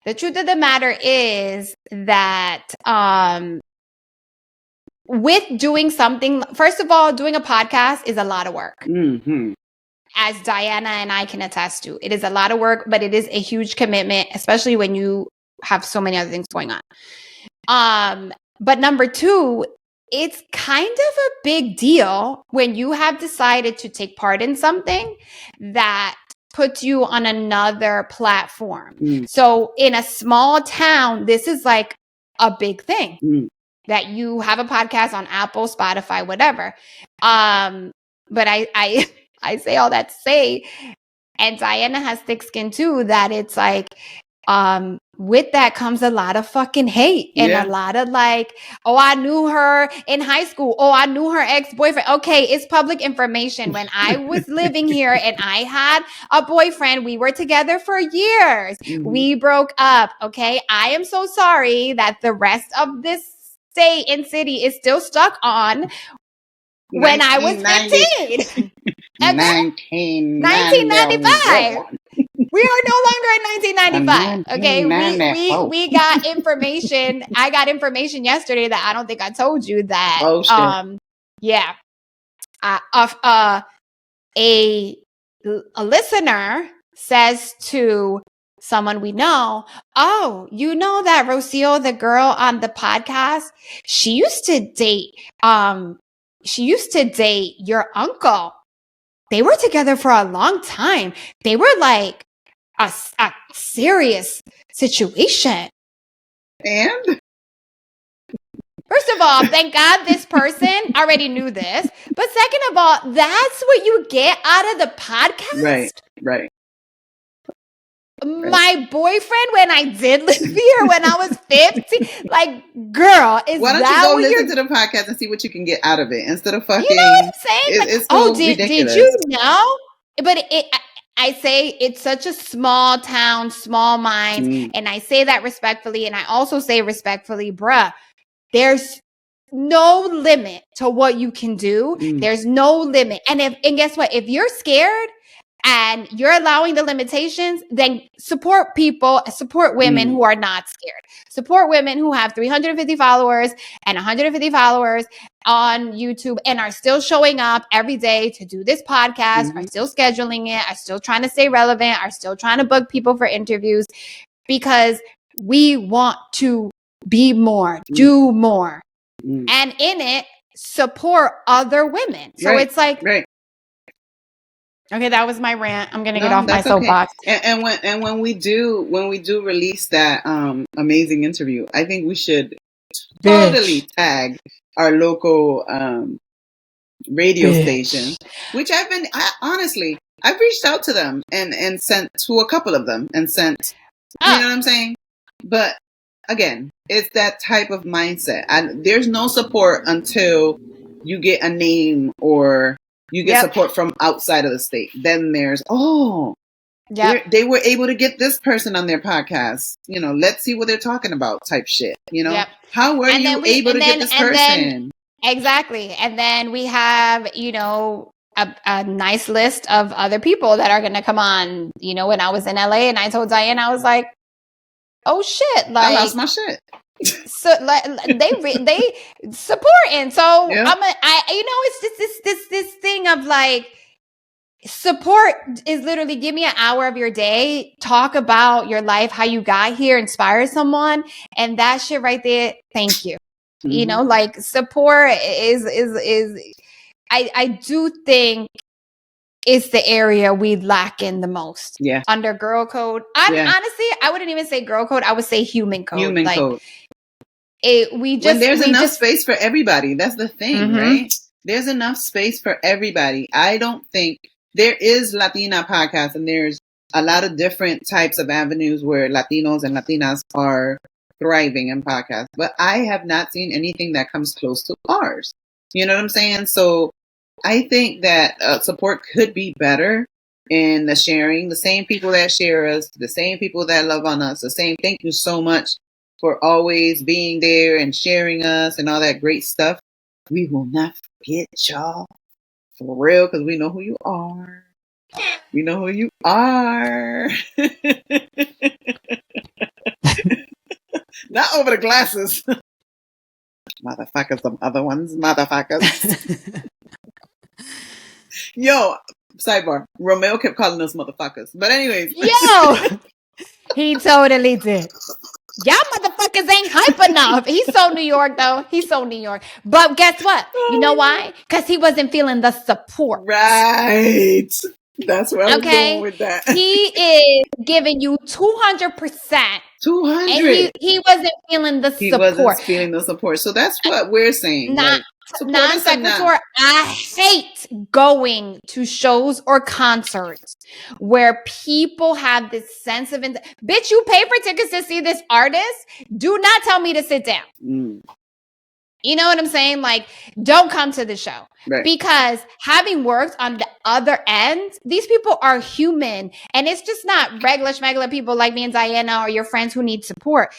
Speaker 2: the truth of the matter is that with doing something, first of all, doing a podcast is a lot of work.
Speaker 3: Mm-hmm.
Speaker 2: As Diana and I can attest to. It is a lot of work, but it is a huge commitment, especially when you have so many other things going on. But number two, it's kind of a big deal when you have decided to take part in something that puts you on another platform. So in a small town, this is like a big thing that you have a podcast on Apple, Spotify, whatever. But I say all that to say, and Diana has thick skin too, that it's like, with that comes a lot of fucking hate and a lot of like, oh, I knew her in high school. Oh, I knew her ex-boyfriend. Okay, it's public information. When I was living here and I had a boyfriend, we were together for years. We broke up. Okay, I am so sorry that the rest of this state and city is still stuck on when I was 15. 1995. We are no longer in 1995. Okay. We got information. I got information yesterday that I don't think I told you that. A listener says to someone we know, oh, you know that Rocio, the girl on the podcast, she used to date your uncle. They were together for a long time. They were like a serious situation.
Speaker 3: And?
Speaker 2: First of all, thank God this person already knew this. But second of all, that's what you get out of the podcast?
Speaker 3: Right.
Speaker 2: My boyfriend, when I did live here, when I was 15, like, girl, is
Speaker 3: why don't
Speaker 2: that
Speaker 3: you go listen to the podcast and see what you can get out of it instead of fucking.
Speaker 2: You know what I'm saying?
Speaker 3: It's so ridiculous.
Speaker 2: Did you know? But I say it's such a small town, small minds, and I say that respectfully, and I also say respectfully, bruh, there's no limit to what you can do. There's no limit. And guess what? If you're scared and you're allowing the limitations, then support women who are not scared. Support women who have 350 followers and 150 followers on YouTube and are still showing up every day to do this podcast, are still scheduling it, are still trying to stay relevant, are still trying to book people for interviews, because we want to be more, do more. And in it, support other women. So it's like, okay, that was my rant. I'm gonna get off my soapbox.
Speaker 3: Okay. And when we do release that amazing interview, I think we should totally tag our local radio station, which I've reached out to them and sent to a couple of them and sent. You know what I'm saying? But again, it's that type of mindset. There's no support until you get a name or you get support from outside of the state. Then there's, they were able to get this person on their podcast. You know, let's see what they're talking about type shit. You know, how were you able to get this person?
Speaker 2: Exactly. And then we have, you know, a nice list of other people that are going to come on. You know, when I was in LA and I told Diane, I was like, oh shit. Like,
Speaker 3: I lost my shit.
Speaker 2: So like they supporting. So it's just this thing of like, support is literally give me an hour of your day, talk about your life, how you got here, inspire someone, and that shit right there. Thank you. You know, like support is I do think it's the area we lack in the most.
Speaker 3: Yeah.
Speaker 2: Under girl code. Honestly, I wouldn't even say girl code. I would say human code.
Speaker 3: Human code.
Speaker 2: When there's
Speaker 3: enough space for everybody. That's the thing, right? There's enough space for everybody. I don't think there is Latina podcasts, and there's a lot of different types of avenues where Latinos and Latinas are thriving in podcasts, but I have not seen anything that comes close to ours. You know what I'm saying? So I think that support could be better in the sharing. The same people that share us, the same people that love on us, the same. Thank you so much for always being there and sharing us and all that great stuff. We will not forget y'all. For real, because we know who you are. We know who you are. Not over the glasses. Motherfuckers, some other ones. Motherfuckers. Yo, sidebar. Romeo kept calling us motherfuckers. But anyways.
Speaker 2: Yo! He totally did. Y'all motherfuckers ain't hype enough. He's so New York, though. He's so New York. But guess what? You know why? Because he wasn't feeling the support.
Speaker 3: Right. That's where I was going with that.
Speaker 2: He is giving you 200%.
Speaker 3: 200.
Speaker 2: And he wasn't feeling the support.
Speaker 3: He wasn't feeling the support. So that's what we're saying.
Speaker 2: Non sequitur. I hate going to shows or concerts where people have this sense of bitch, you pay for tickets to see this artist. Do not tell me to sit down. You know what I'm saying? Like, don't come to the show.
Speaker 3: Right.
Speaker 2: Because having worked on the other end, these people are human. And it's just not regular people like me and Diana or your friends who need support.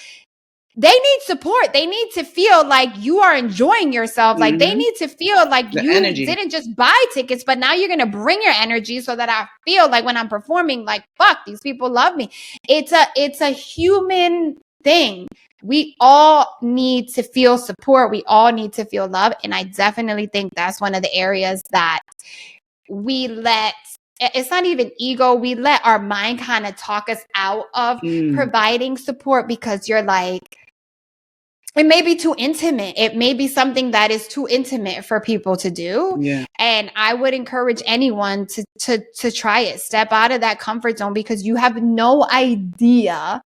Speaker 2: They need support. They need to feel like you are enjoying yourself. Like they need to feel like you didn't just buy tickets, but now you're going to bring your energy so that I feel like when I'm performing, like, fuck, these people love me. It's a human thing. We all need to feel support. We all need to feel love. And I definitely think that's one of the areas that we let, it's not even ego. We let our mind kind of talk us out of providing support because you're like, it may be too intimate. It may be something that is too intimate for people to do.
Speaker 3: Yeah.
Speaker 2: And I would encourage anyone to try it. Step out of that comfort zone because you have no idea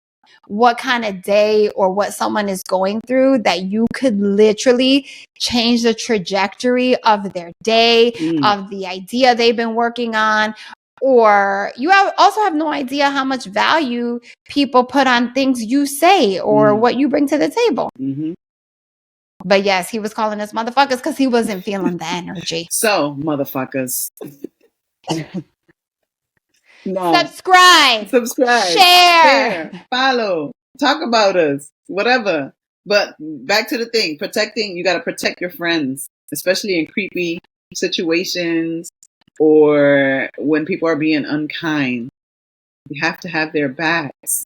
Speaker 2: what kind of day or what someone is going through that you could literally change the trajectory of their day, of the idea they've been working on. Or you also have no idea how much value people put on things you say or what you bring to the table. But yes, he was calling us motherfuckers because he wasn't feeling the energy.
Speaker 3: So, motherfuckers.
Speaker 2: No. Subscribe, share,
Speaker 3: follow, talk about us, whatever. But back to the thing, protecting, you got to protect your friends, especially in creepy situations or when people are being unkind. You have to have their backs.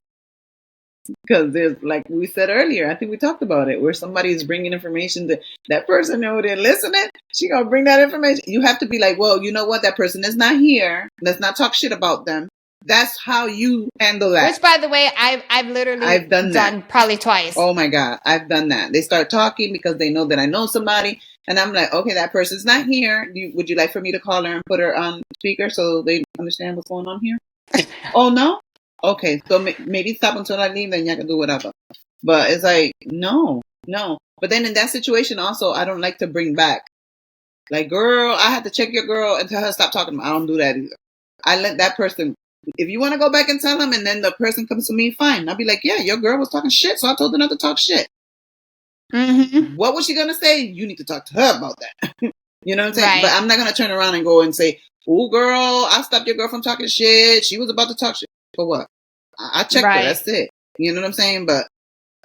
Speaker 3: Because there's, like we said earlier, I think we talked about it, where somebody is bringing information that person over there listening, she gonna bring that information. You have to be like, well, you know what? That person is not here. Let's not talk shit about them. That's how you handle that.
Speaker 2: Which, by the way, I've literally done probably twice.
Speaker 3: Oh my God, I've done that. They start talking because they know that I know somebody, and I'm like, okay, that person's not here. Would you like for me to call her and put her on speaker so they understand what's going on here? Oh no. Okay, so maybe stop until I leave, then you can do whatever. But it's like, no. But then in that situation also, I don't like to bring back. Like, girl, I had to check your girl and tell her stop talking to me. I don't do that either. I let that person, if you want to go back and tell them and then the person comes to me, fine. I'll be like, yeah, your girl was talking shit, so I told her not to talk shit. What was she going to say? You need to talk to her about that. You know what I'm saying? Right. But I'm not going to turn around and go and say, oh, girl, I stopped your girl from talking shit. She was about to talk shit. For what? I checked her. That's it. You know what I'm saying? But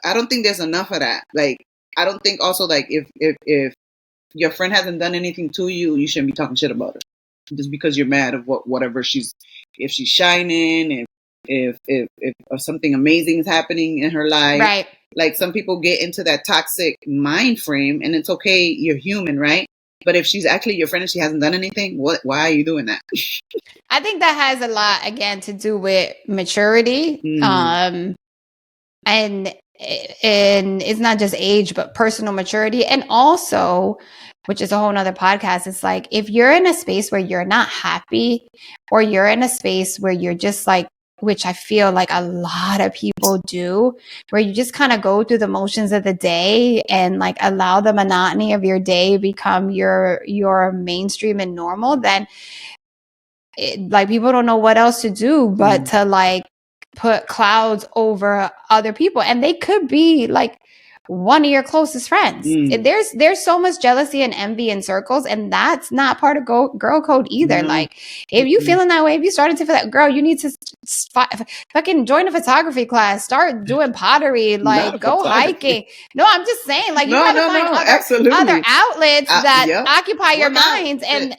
Speaker 3: I don't think there's enough of that. Like, I don't think also, like, if your friend hasn't done anything to you, you shouldn't be talking shit about her. Just because you're mad of whatever if she's shining, if something amazing is happening in her life.
Speaker 2: Right.
Speaker 3: Like, some people get into that toxic mind frame, and it's okay, you're human, right? But if she's actually your friend and she hasn't done anything, why are you doing that?
Speaker 2: I think that has a lot, again, to do with maturity. And it's not just age, but personal maturity. And also, which is a whole nother podcast, it's like, if you're in a space where you're not happy, or you're in a space where you're just like, which I feel like a lot of people do, where you just kind of go through the motions of the day and like allow the monotony of your day become your mainstream and normal, then like people don't know what else to do but to like put clouds over other people. And they could be like one of your closest friends. There's so much jealousy and envy in circles, and that's not part of girl code either. Like, if you feeling that way, if you started to feel that, girl, you need to fucking join a photography class, start doing pottery, like go hiking. No, I'm just saying, like, you gotta find other outlets that occupy your minds, and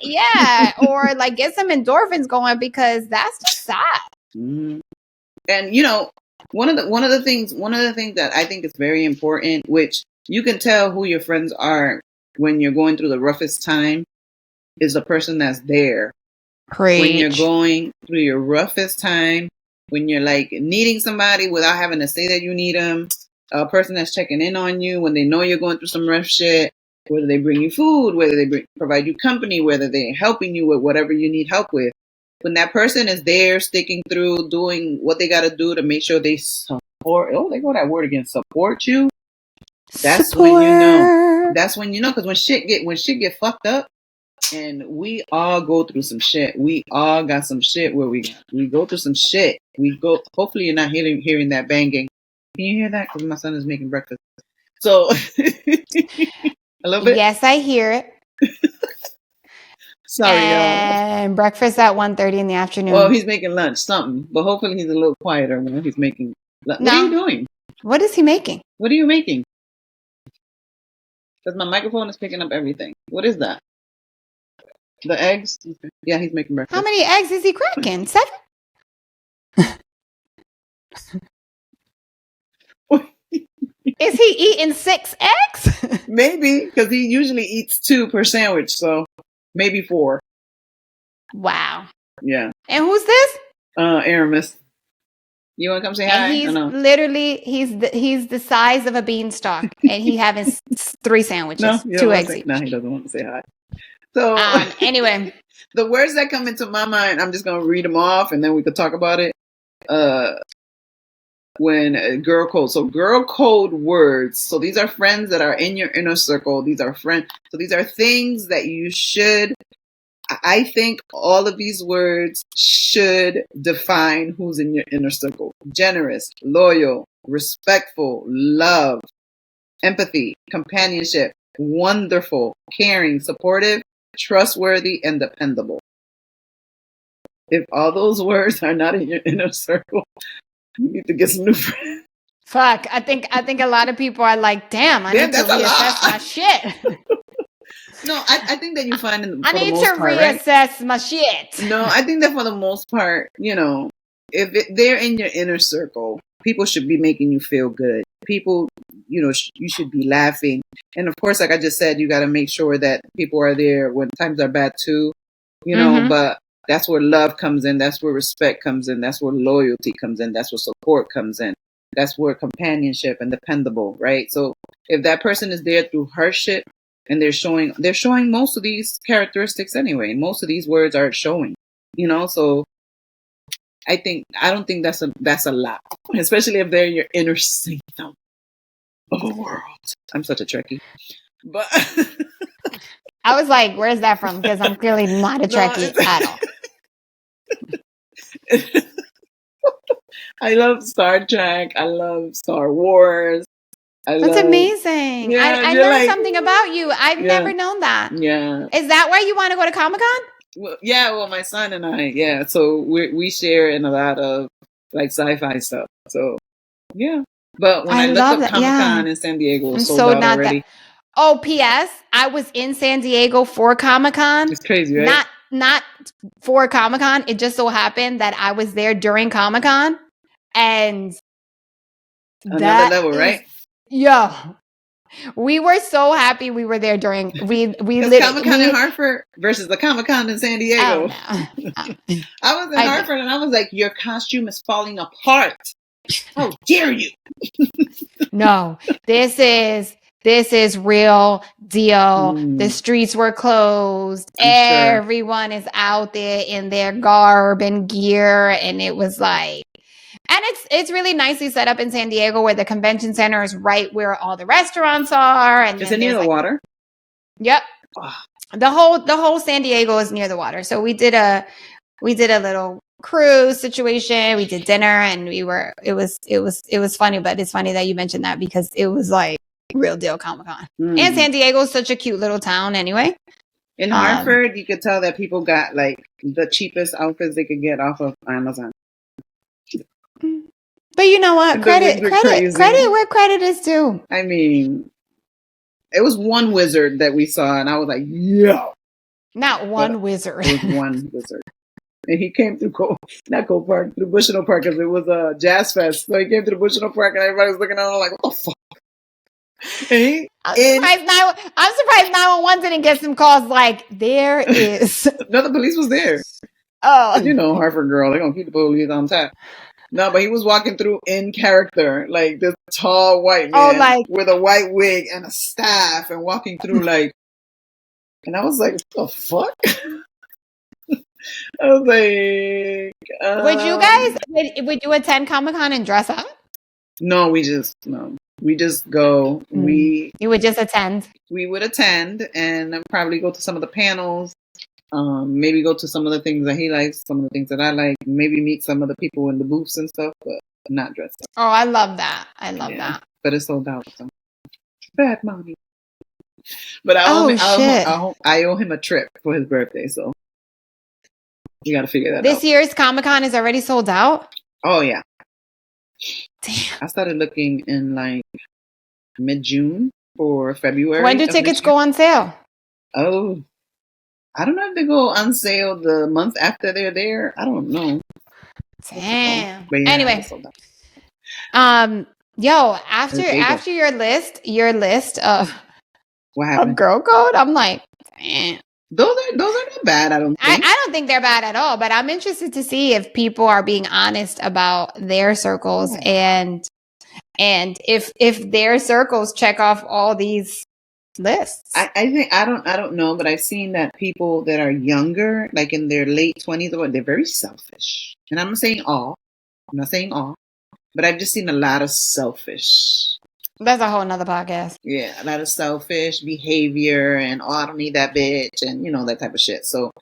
Speaker 2: or like get some endorphins going, because that's just sad.
Speaker 3: And you know, one of the things that I think is very important, which you can tell who your friends are when you're going through the roughest time, is the person that's there.
Speaker 2: Preach.
Speaker 3: When you're going through your roughest time, when you're like needing somebody without having to say that you need them, a person that's checking in on you when they know you're going through some rough shit, whether they bring you food, whether they provide you company, whether they're helping you with whatever you need help with. When that person is there, sticking through, doing what they got to do to make sure they support. Oh, they go that word again. Support you. That's when you know. That's when you know, because when shit get fucked up, and we all go through some shit. We all got some shit where we go through some shit. We go. Hopefully, you're not hearing that banging. Can you hear that? Because my son is making breakfast. So a little bit.
Speaker 2: Yes, I hear it.
Speaker 3: Sorry,
Speaker 2: and breakfast at 1:30 in the afternoon.
Speaker 3: Well, he's making lunch, something. But hopefully he's a little quieter when he's making lunch. What are you doing?
Speaker 2: What is he making?
Speaker 3: What are you making? Because my microphone is picking up everything. What is that? The eggs? Okay. Yeah, he's making breakfast.
Speaker 2: How many eggs is he cracking? 7? Is he eating 6 eggs?
Speaker 3: Maybe, because he usually eats 2 per sandwich, so maybe 4.
Speaker 2: Wow.
Speaker 3: Yeah.
Speaker 2: And who's this?
Speaker 3: Aramis. You want to come say hi?
Speaker 2: And he's literally, he's the size of a beanstalk, and he having 3 sandwiches, 2 eggs each.
Speaker 3: No, he doesn't want to say hi. So
Speaker 2: anyway,
Speaker 3: the words that come into my mind, I'm just gonna read them off, and then we could talk about it. When girl code. So girl code words. So these are friends that are in your inner circle. These are friends. So these are things that you should. I think all of these words should define who's in your inner circle. Generous, loyal, respectful, love, empathy, companionship, wonderful, caring, supportive, trustworthy, and dependable. If all those words are not in your inner circle, you need to get some new friends.
Speaker 2: Fuck. I think a lot of people are like, damn, I need to reassess my shit.
Speaker 3: No, I think that you find
Speaker 2: I need to reassess my shit.
Speaker 3: No, I think that for the most part, if they're in your inner circle, people should be making you feel good. People, you should be laughing. And of course, like I just said, you got to make sure that people are there when times are bad too, but that's where love comes in. That's where respect comes in. That's where loyalty comes in. That's where support comes in. That's where companionship and dependable, right? So if that person is there through hardship, and they're showing most of these characteristics anyway. Most of these words are showing, so I don't think that's a lot, especially if they're your inner sanctum of a world. I'm such a Trekkie, but
Speaker 2: I was like, where's that from? Because I'm clearly not a Trekkie at all.
Speaker 3: I love Star Trek. I love Star Wars.
Speaker 2: That's amazing. Yeah, I learned something about you. I've never known that.
Speaker 3: Yeah.
Speaker 2: Is that why you want to go to Comic-Con?
Speaker 3: Well, yeah, my son and I, yeah. So we share in a lot of like sci-fi stuff. So yeah. But when I looked up Comic-Con in San Diego, it was sold out already.
Speaker 2: Oh, P.S. I was in San Diego for Comic-Con.
Speaker 3: It's crazy, right?
Speaker 2: Not for Comic-Con. It just so happened that I was there during Comic-Con, and
Speaker 3: another level, right?
Speaker 2: Yeah, we were so happy we were there during we
Speaker 3: Comic-Con in Hartford versus the Comic-Con in San Diego.
Speaker 2: Oh, no.
Speaker 3: I was in Hartford and I was like, your costume is falling apart. How dare you?
Speaker 2: No, this is real deal. The streets were closed. Everyone is out there in their garb and gear, and it was like. And it's really nicely set up in San Diego, where the convention center is right where all the restaurants are. And
Speaker 3: is it near the water?
Speaker 2: Yep. Oh. The whole San Diego is near the water. So we did a little cruise situation. We did dinner, and it was funny. But it's funny that you mentioned that, because it was like Real deal Comic-Con. And San Diego is such a cute little town anyway.
Speaker 3: In Hartford, you could tell that people got like the cheapest outfits they could get off of Amazon.
Speaker 2: But you know what? Credit where credit is due.
Speaker 3: I mean, it was one wizard that we saw, and I was like, yo.
Speaker 2: Not one wizard.
Speaker 3: It was one wizard. And he came through through Bushnell Park, because it was a jazz fest. So he came through Bushnell Park, and everybody was looking at him like, what the fuck? I'm
Speaker 2: surprised 911 didn't get some calls like, there is.
Speaker 3: No, the police was there.
Speaker 2: Oh.
Speaker 3: You know, Hartford girl, they're going to keep the police on tap. No, but he was walking through in character, like this tall white man with a white wig and a staff, and walking through like, and I was like, what the fuck? I was like,
Speaker 2: would you attend Comic-Con and dress up?
Speaker 3: No, we just go. You
Speaker 2: would just attend.
Speaker 3: We would attend and probably go to some of the panels. Maybe go to some of the things that he likes, some of the things that I like. Maybe meet some of the people in the booths and stuff, but not dressed up.
Speaker 2: Oh, I love that. I love that.
Speaker 3: But it's sold out. So. Bad mommy. But I owe him a trip for his birthday, so you got to figure that out.
Speaker 2: This year's Comic-Con is already sold out?
Speaker 3: Oh, yeah.
Speaker 2: Damn.
Speaker 3: I started looking in like mid-June for February.
Speaker 2: When do tickets go on sale?
Speaker 3: Oh, I don't know if they go on sale the month after they're there. I don't know.
Speaker 2: Damn.
Speaker 3: But yeah,
Speaker 2: anyway, after your list of
Speaker 3: what happened?
Speaker 2: Of girl code, I'm like, damn.
Speaker 3: Those are not bad. I don't think.
Speaker 2: I don't think they're bad at all. But I'm interested to see if people are being honest about their circles and if their circles check off all these lists.
Speaker 3: I think I don't know, but I've seen that people that are younger, like in their late 20s, they're very selfish. And I'm not saying all, but I've just seen a lot of selfish.
Speaker 2: That's a whole nother podcast.
Speaker 3: Yeah, a lot of selfish behavior and I don't need that bitch and that type of shit. So,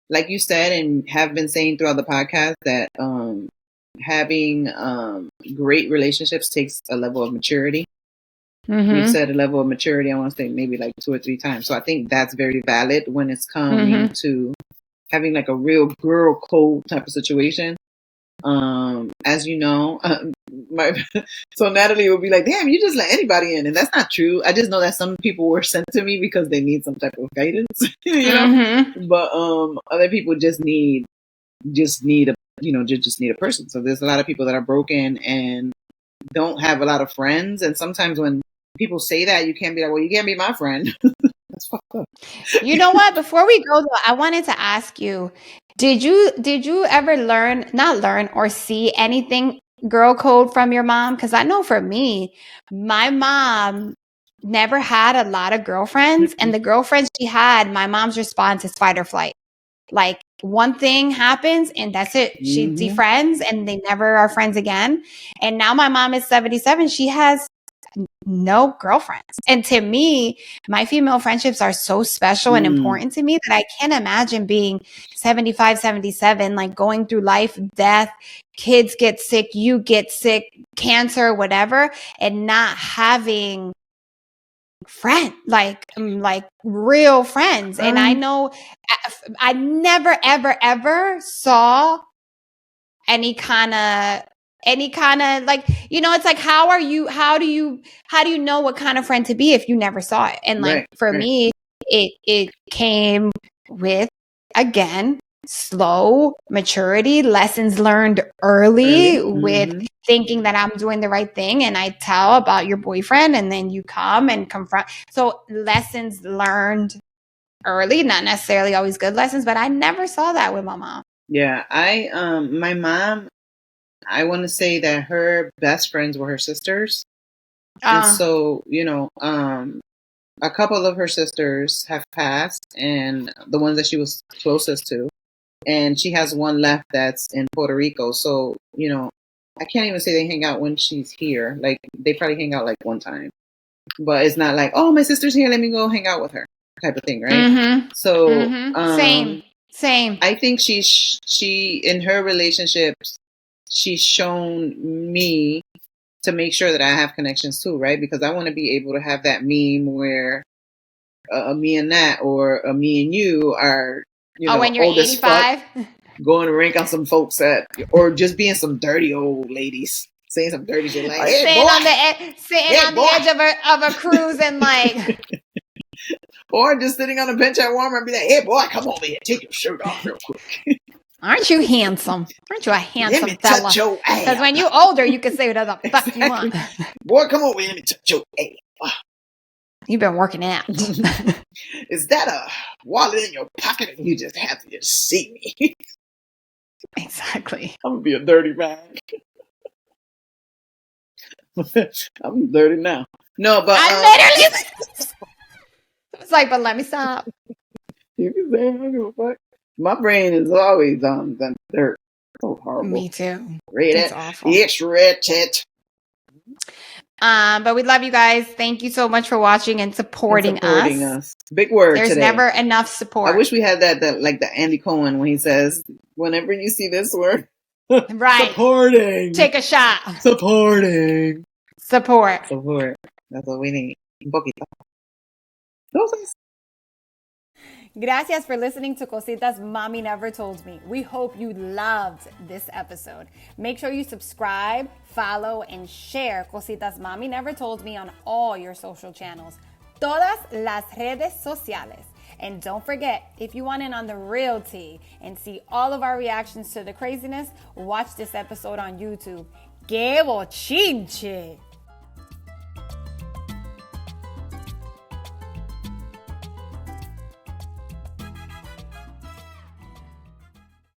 Speaker 3: like you said and have been saying throughout the podcast that having great relationships takes a level of maturity. Mm-hmm. We've said a level of maturity, I want to say maybe like 2 or 3 times. So I think that's very valid when it's coming to having like a real girl code type of situation. As you know, so Natalie would be like, damn, you just let anybody in. And that's not true. I just know that some people were sent to me because they need some type of guidance, but other people just need a person. So there's a lot of people that are broken and don't have a lot of friends. And sometimes when people say that, you can't be like, well, you can't be my friend. That's fucked up.
Speaker 2: You know what? Before we go, though, I wanted to ask you, did you ever not learn or see anything girl code from your mom? Because I know for me, my mom never had a lot of girlfriends. And the girlfriends she had, my mom's response is fight or flight. Like one thing happens and that's it. She defriends and they never are friends again. And now my mom is 77. She has no girlfriends. And to me, my female friendships are so special and important to me that I can't imagine being 75, 77, like going through life, death, kids get sick, you get sick, cancer, whatever, and not having friend, like real friends. And I know I never, ever, ever saw any kind of like, it's like, how do you know what kind of friend to be if you never saw it? And like, for me, it came with, again, slow maturity, lessons learned early with thinking that I'm doing the right thing. And I tell about your boyfriend and then you come and confront. So lessons learned early, not necessarily always good lessons, but I never saw that with my mom.
Speaker 3: Yeah. My mom, I want to say that her best friends were her sisters. And so, a couple of her sisters have passed and the ones that she was closest to. And she has one left that's in Puerto Rico. So, I can't even say they hang out when she's here. Like, they probably hang out like one time. But it's not like, oh, my sister's here, let me go hang out with her type of thing, right? So,
Speaker 2: Same.
Speaker 3: I think she in her relationships, she's shown me
Speaker 1: to make sure that I have connections too, right? Because I want to be able to have that meme where me and Nat or me and you are,
Speaker 2: when you're
Speaker 1: old
Speaker 2: 85?
Speaker 1: as fuck, going to rank on some folks or just being some dirty old ladies. Saying some dirty shit like, hey,
Speaker 2: sitting
Speaker 1: boy,
Speaker 2: on the edge of a cruise and like...
Speaker 1: Or just sitting on a bench at Walmart and be like, hey, boy, come over here. Take your shirt off real quick.
Speaker 2: Aren't you handsome? Aren't you a handsome
Speaker 1: let me
Speaker 2: fella?
Speaker 1: touch your ass.
Speaker 2: Because when you're older, you can say whatever the fuck you want.
Speaker 1: Boy, come over here. Let me touch your ass.
Speaker 2: You've been working out.
Speaker 1: Is that a wallet in your pocket and you just have to just see me?
Speaker 2: Exactly.
Speaker 1: I'm going to be a dirty man. I'm dirty now. No, but...
Speaker 2: I literally... It's like, but let me stop.
Speaker 1: You can say I don't give a fuck. My brain is always on the dirt. So horrible.
Speaker 2: Me too.
Speaker 1: It's awful. It's wretched.
Speaker 2: But we love you guys. Thank you so much for watching and supporting us.
Speaker 1: Big word.
Speaker 2: There's
Speaker 1: today.
Speaker 2: never enough support.
Speaker 1: I wish we had that like the Andy Cohen when he says, whenever you see this word,
Speaker 2: right.
Speaker 1: Supporting.
Speaker 2: Take a shot.
Speaker 1: Supporting.
Speaker 2: Support.
Speaker 1: That's what we need. Un poquito.
Speaker 2: Gracias for listening to Cositas Mommy Never Told Me. We hope you loved this episode. Make sure you subscribe, follow, and share Cositas Mommy Never Told Me on all your social channels. Todas las redes sociales. And don't forget, if you want in on the real tea and see all of our reactions to the craziness, watch this episode on YouTube. ¡Qué bochinche!